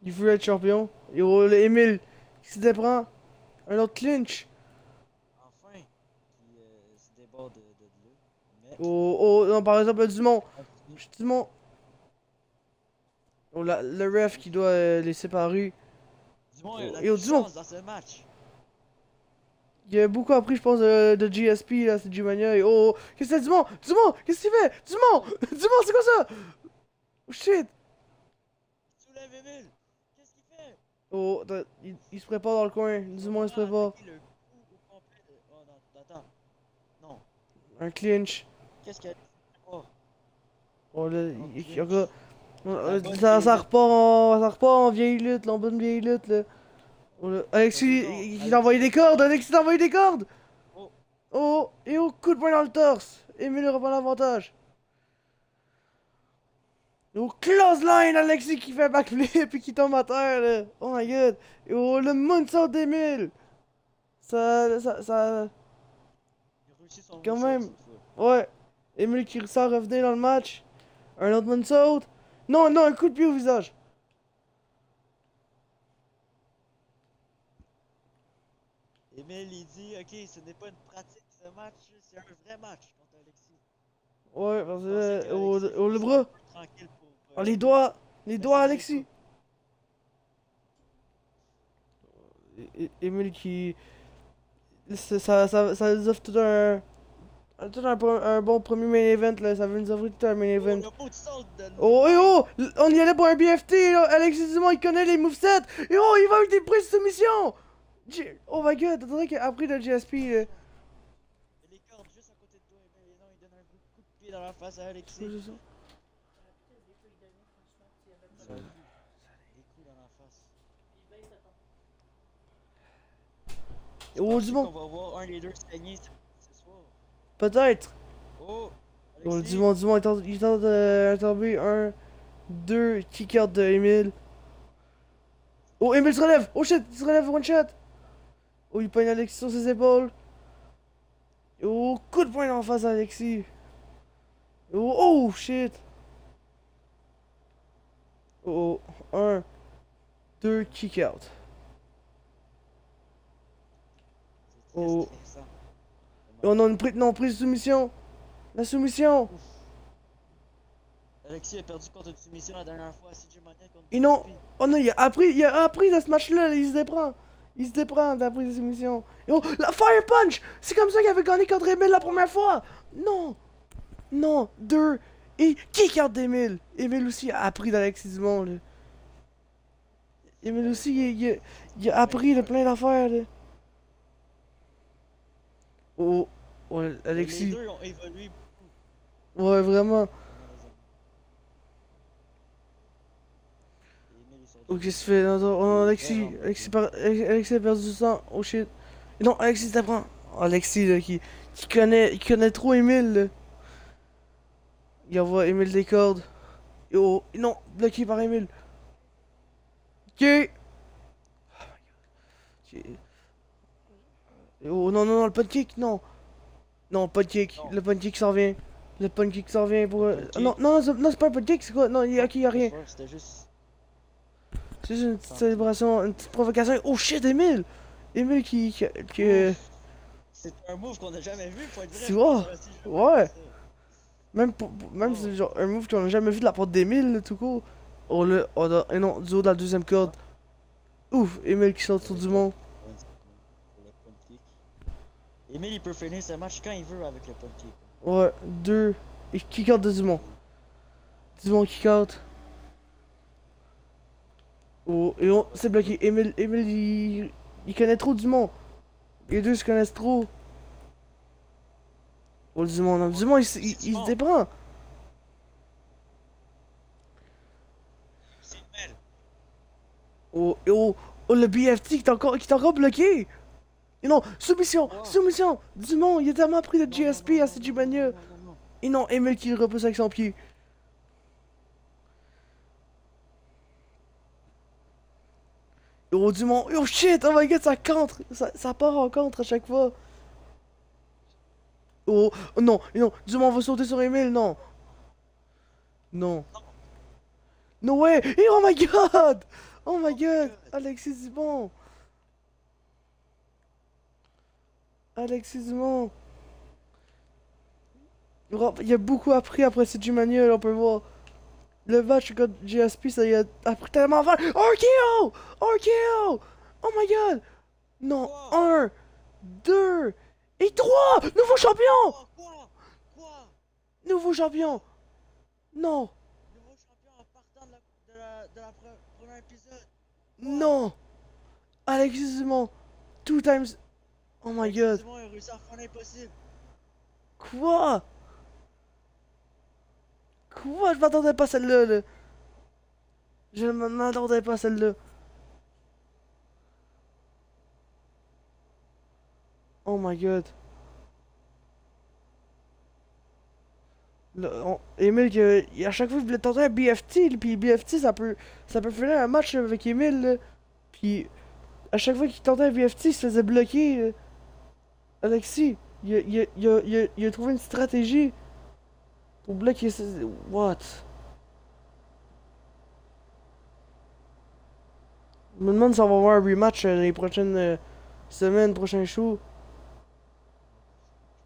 Il veut être champion. Et oh, le Emile, qui se déprend. Un autre clinch. Enfin, qui se débat de là. Mais. Oh, oh, non, par exemple, Dumont. Dumont. Oh, le ref qui doit les séparer. Dumont, il a Et oh, la Dumont. chance dans ce match. Il a beaucoup appris, je pense, de GSP, là, c'est G-Mania. Et oh, oh, qu'est-ce que c'est, Dumont? Dumont, qu'est-ce qu'il fait? Dumont! Dumont, c'est quoi ça? Oh shit! Il soulève Emile. Qu'est-ce qu'il fait? Oh, il se prépare dans le coin. Dumont, il se prépare. Le coup au complet de. Oh non, attends. Non. Un clinch. Qu'est-ce qu'il a dit? Oh. Oh là, clinch. encore. La bonne Ça vieille repart en vieille lutte, là, en bonne vieille lutte, là. Oh là, Alexis, il a envoyé des cordes! Alexis a envoyé des cordes! Oh. Oh, et au coup de poing dans le torse! Emile reprend l'avantage. Au close line, Alexis qui fait un backflip et qui tombe à terre, là. Oh my god. Et oh, le moonsault d'Emile. Ça. Il a réussi son Quand moonsault même. cette fois. Ouais. Emile qui réussit à revenir dans le match. Un autre moonsault. Non, non, un coup de pied au visage. Emile, il dit ok, ce n'est pas une pratique ce match, c'est un vrai match contre Alexis. Ouais, parce Je pensais que. Oh, qu'Alexis oh, le faisait ça un bras. peu tranquille pour. Oh, les doigts. Les doigts, ça Alexis. Emile qui. Ça nous offre un bon premier main event là, ça veut nous offrir tout un main Oh, event. le moonsault de. Oh, et oh! On y allait pour un BFT là! Alexis Dumont il connaît les movesets! Et oh, il va avec des prises de soumission! Oh my god, t'attendrais qu'il a appris le GSP là. Il y a les cordes juste à côté de toi, Emile, et non, il donne un coup de pied dans la face à Alexis. C'est ça. Ça a vu. Des coups dans la face. Oh, Penses-tu Dumont! qu'on va voir un des deux se gagner ce soir? Peut-être! Oh! Oh, Alexis. Dumont, il tente de tomber. 1, 2, kick-out de Emile. Oh, Emile se relève! Oh shit, il se relève one shot! Oh, il pogne Alexis sur ses épaules. Oh, coup de poing en face à Alexis. Oh, oh shit! Oh, 1, 2, kick-out. C'est très Oh. stressant. Et on a une prise de soumission. La soumission. Alexis a perdu contre une soumission la dernière fois à CJ Mania contre Et non. GSP. Oh non, il a appris dans ce match-là. Il se déprend. Il se déprend de la prise de soumission. Et oh, la Fire Punch. C'est comme ça qu'il avait gagné contre Emile la première fois. Non. Non. 2. Et kick out d'Emile. Emile aussi a appris d'Alexis Dumont. Là. Emile aussi, il a appris de plein d'affaires. Là. Oh. Oh, Les Alexis. deux ont évolué beaucoup. Ouais, vraiment. Emile est sorti. Oh, qu'est-ce que tu fais? Non, non, Alexis. Alexis a perdu du sang. Oh shit. Et non, Alexis t'apprend. Oh, Alexis, là, il connaît trop Emile, là. Il envoie Emile des cordes. Et oh, non, bloqué par Emile. Ok. Ok. Et oh, non, non, non, le punt kick, non. Non, punt kick. Non. Le punt kick s'en vient. Le punt kick s'en vient pour. Punt kick. Non, non, non, c'est pas un punt kick, c'est quoi? Non, ok, y a rien. C'était juste. C'est juste une petite célébration, une petite provocation. Oh shit, Emile! Emile qui. Ouf. C'est un move qu'on a jamais vu, faut être vrai. Tu je vois? pense, si je Ouais. fais ça. Même Oh. c'est genre un move qu'on a jamais vu de la part d'Emile, là, tout court. Oh là, on a. Et non, du haut dans la deuxième corde. Ouf, Emile qui saute sur Dumont. Pour le punt kick. Emile, il peut finir ce match quand il veut avec le punt kick. Ouais, 2. Et kick out de Dumont. Dumont kick out. Oh, et on. C'est bloqué. Emile il connaît trop Dumont. Les deux se connaissent trop. Oh, Dumont, non. Dumont, il se déprend. C'est une mêle. Oh, oh, oh, le BFT qui est encore bloqué. Et non, soumission, Quoi? soumission. Dumont, il a tellement pris le Non, non, GSP non, à non, CG non, Mania. non, non, non. Et non, Emile qui le repousse avec son pied. Oh, Dumont, oh shit, oh my god, ça contre. Ça part en contre à chaque fois. Oh, oh, non, non, Dumont va sauter sur Emile, non. Non. No way! Et oh my god! Oh my god! Alexis Dumont! Alexis Dumont! Il a beaucoup appris après cette Mania, là, on peut voir. Le match contre GSP, ça y a appris tellement fort. RKO! RKO! Oh my god! Non, Quoi? 1, 2 et 3! Nouveau champion! Quoi? Quoi? Nouveau champion! Non! Nouveau champion en partant de la premier épisode. Non! Alexis Dumont! 2 times. Oh my god! Simon a réussi à faire l'impossible. Quoi? Quoi? Je m'attendais pas à celle-là, là. Je ne m'attendais pas à celle-là. Oh my god. Là, Emile, à chaque fois, il voulait tenter un BFT, puis BFT, ça peut finir un match avec Emile, là. Puis, à chaque fois qu'il tentait un BFT, il se faisait bloquer. Alexis, il a trouvé une stratégie pour bloquer. What? Je me demande si on va avoir un rematch les prochaines semaines, prochains shows.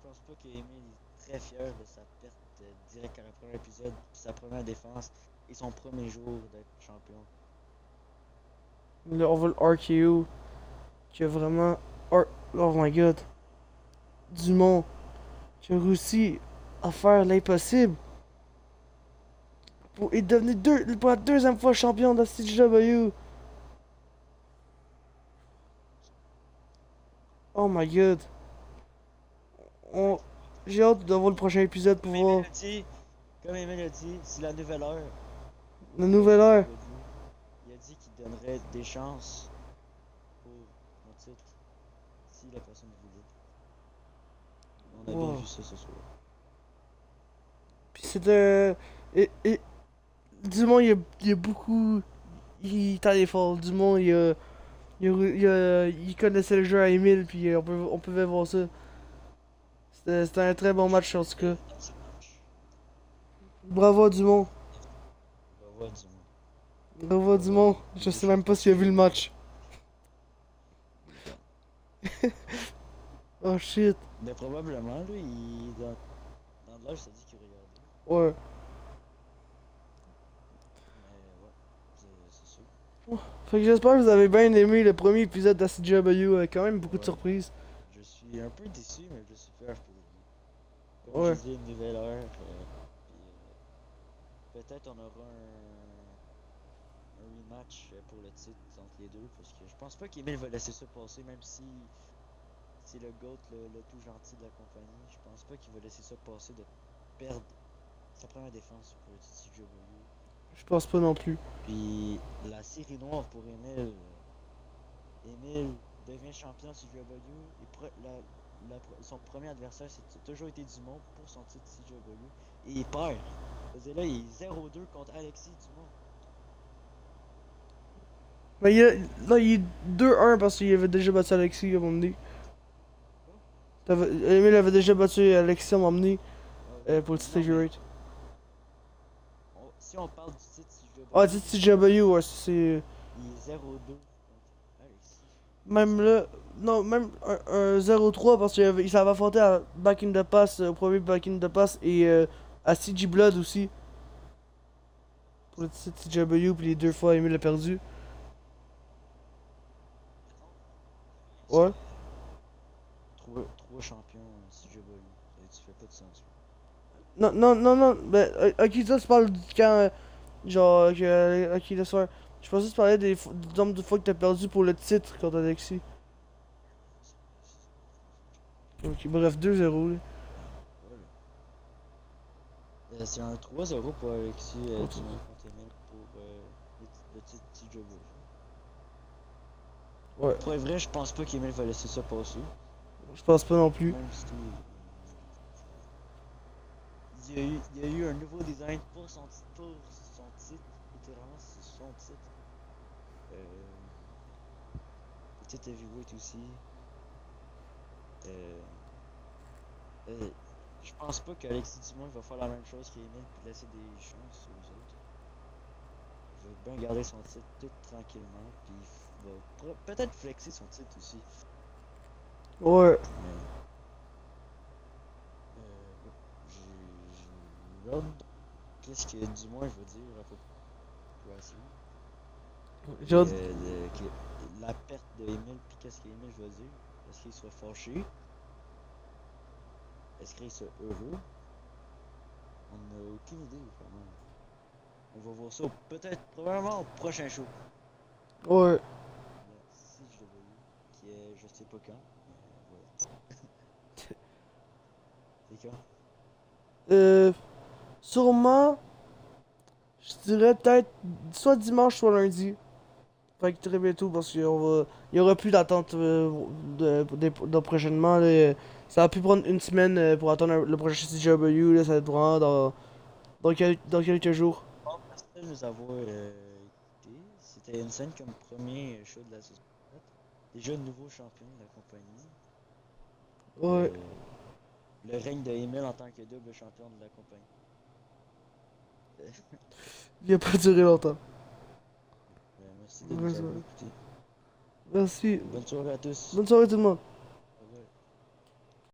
Je pense pas qu'Emile est très fier de sa perte direct à la première épisode, sa première défense et son premier jour d'être champion. Là, on va le RKO. Qui a vraiment. Oh my god. Dumont. Qui a réussi à faire l'impossible. Pour est devenu pour la deuxième fois champion de la CW. Oh my god. J'ai hâte de voir le prochain épisode pour voir Comme Emile a dit, c'est la nouvelle heure. la nouvelle heure. Il a dit qu'il donnerait des chances pour mon titre si la personne voulait. On a Wow. bien vu ça ce soir. Puis c'était. Et Dumont, il a beaucoup. Il taillait fort. Dumont, il connaissait le jeu à Emile, puis on pouvait voir ça. C'était un très bon match en tout cas. Dans ce match, Bravo à Dumont. on va voir du monde. Bravo à Dumont. Je sais même pas s'il a vu le match. Oh shit. Mais probablement, lui, dans l'âge, ça dit qu'il regardait. Ouais. Mais ouais, c'est sûr. Fait que j'espère que vous avez bien aimé le premier épisode de la CW. Quand même beaucoup de Ouais. surprises. Je suis un peu déçu, mais je suis fier pour lui. Comme Ouais. je dis, une nouvelle heure. Peut-être on aura un rematch pour le titre entre les deux. Parce que je pense pas qu'Emile va laisser ça passer, même si c'est le GOAT, le tout gentil de la compagnie. Je pense pas qu'il va laisser ça passer de perdre sa première défense pour le titre CW. Je pense pas non plus. Puis la série noire pour Emile. Emile devient champion CW et son premier adversaire c'est toujours été Dumont pour son titre CW et il perd. C'est là il est 0-2 contre Alexis Dumont. Mais là, il est 2-1 parce qu'il avait déjà battu Alexis à un moment donné. Emile avait déjà battu Alexis à un moment donné pour le titre Non, mais heavyweight. si on parle du titre CW, Ah, le titre CW, ouais, c'est. il est 0-2 contre Alexis. Même là. Non, même un 0-3 parce qu'il s'avait affronté à Back in the Pass, au premier Back in the Pass et à CG Blood aussi. Pour le titre CW, puis les deux fois Emile a perdu. Ouais. Trois champions CW, ça fait pas de sens. Non, non, non, non. Ben, ok, ça, tu parles du quand. Genre, ok, laisse faire. Je pensais que tu parlais du nombre de fois que t'as perdu pour le titre contre Alexis. Ok, bref, 2-0. Là. Voilà. C'est un 3-0 pour Alexis Contre- Dumont contre Emile pour le titre TJW. Ouais, Pour être vrai, je pense pas qu'Emile va laisser ça passer. je pense pas non plus. Même si il y a eu un nouveau design pour son titre. Littéralement, c'est son titre. Le titre heavyweight aussi. Euh, je pense pas qu'Alexis Dumont va faire la même chose qu'Emile puis laisser des chances aux autres. Il va bien garder son titre tout tranquillement, puis il va peut-être flexer son titre aussi. Ouais. J'ai hâte de- qu'est-ce que Dumont va dire à propos de la situation. J'ai hâte- La perte de Emile, puis qu'est-ce qu'Emile va dire. Est-ce qu'il sera fâché? Est-ce qu'il sera heureux? On n'a aucune idée, vraiment. On va voir ça peut-être, probablement au prochain show. Ouais. Si je le voyais, qui est je sais pas quand, mais voilà. C'est quand? Sûrement, je dirais peut-être soit dimanche, soit lundi. Fait que très bientôt parce qu'il y aura plus d'attente prochainement. Là. Ça va pu prendre une semaine pour attendre le prochain CW. Là, ça va être vraiment dans quelques jours. Bon, merci de nous avoir écoutés. C'était une scène comme premier show de la société. Déjà nouveau champion de la compagnie. Ouais. Le règne de Emile en tant que double champion de la compagnie. Il a pas duré longtemps. Merci de nous avoir écoutés. Merci. Bonne soirée à tous. Bonne soirée tout le monde.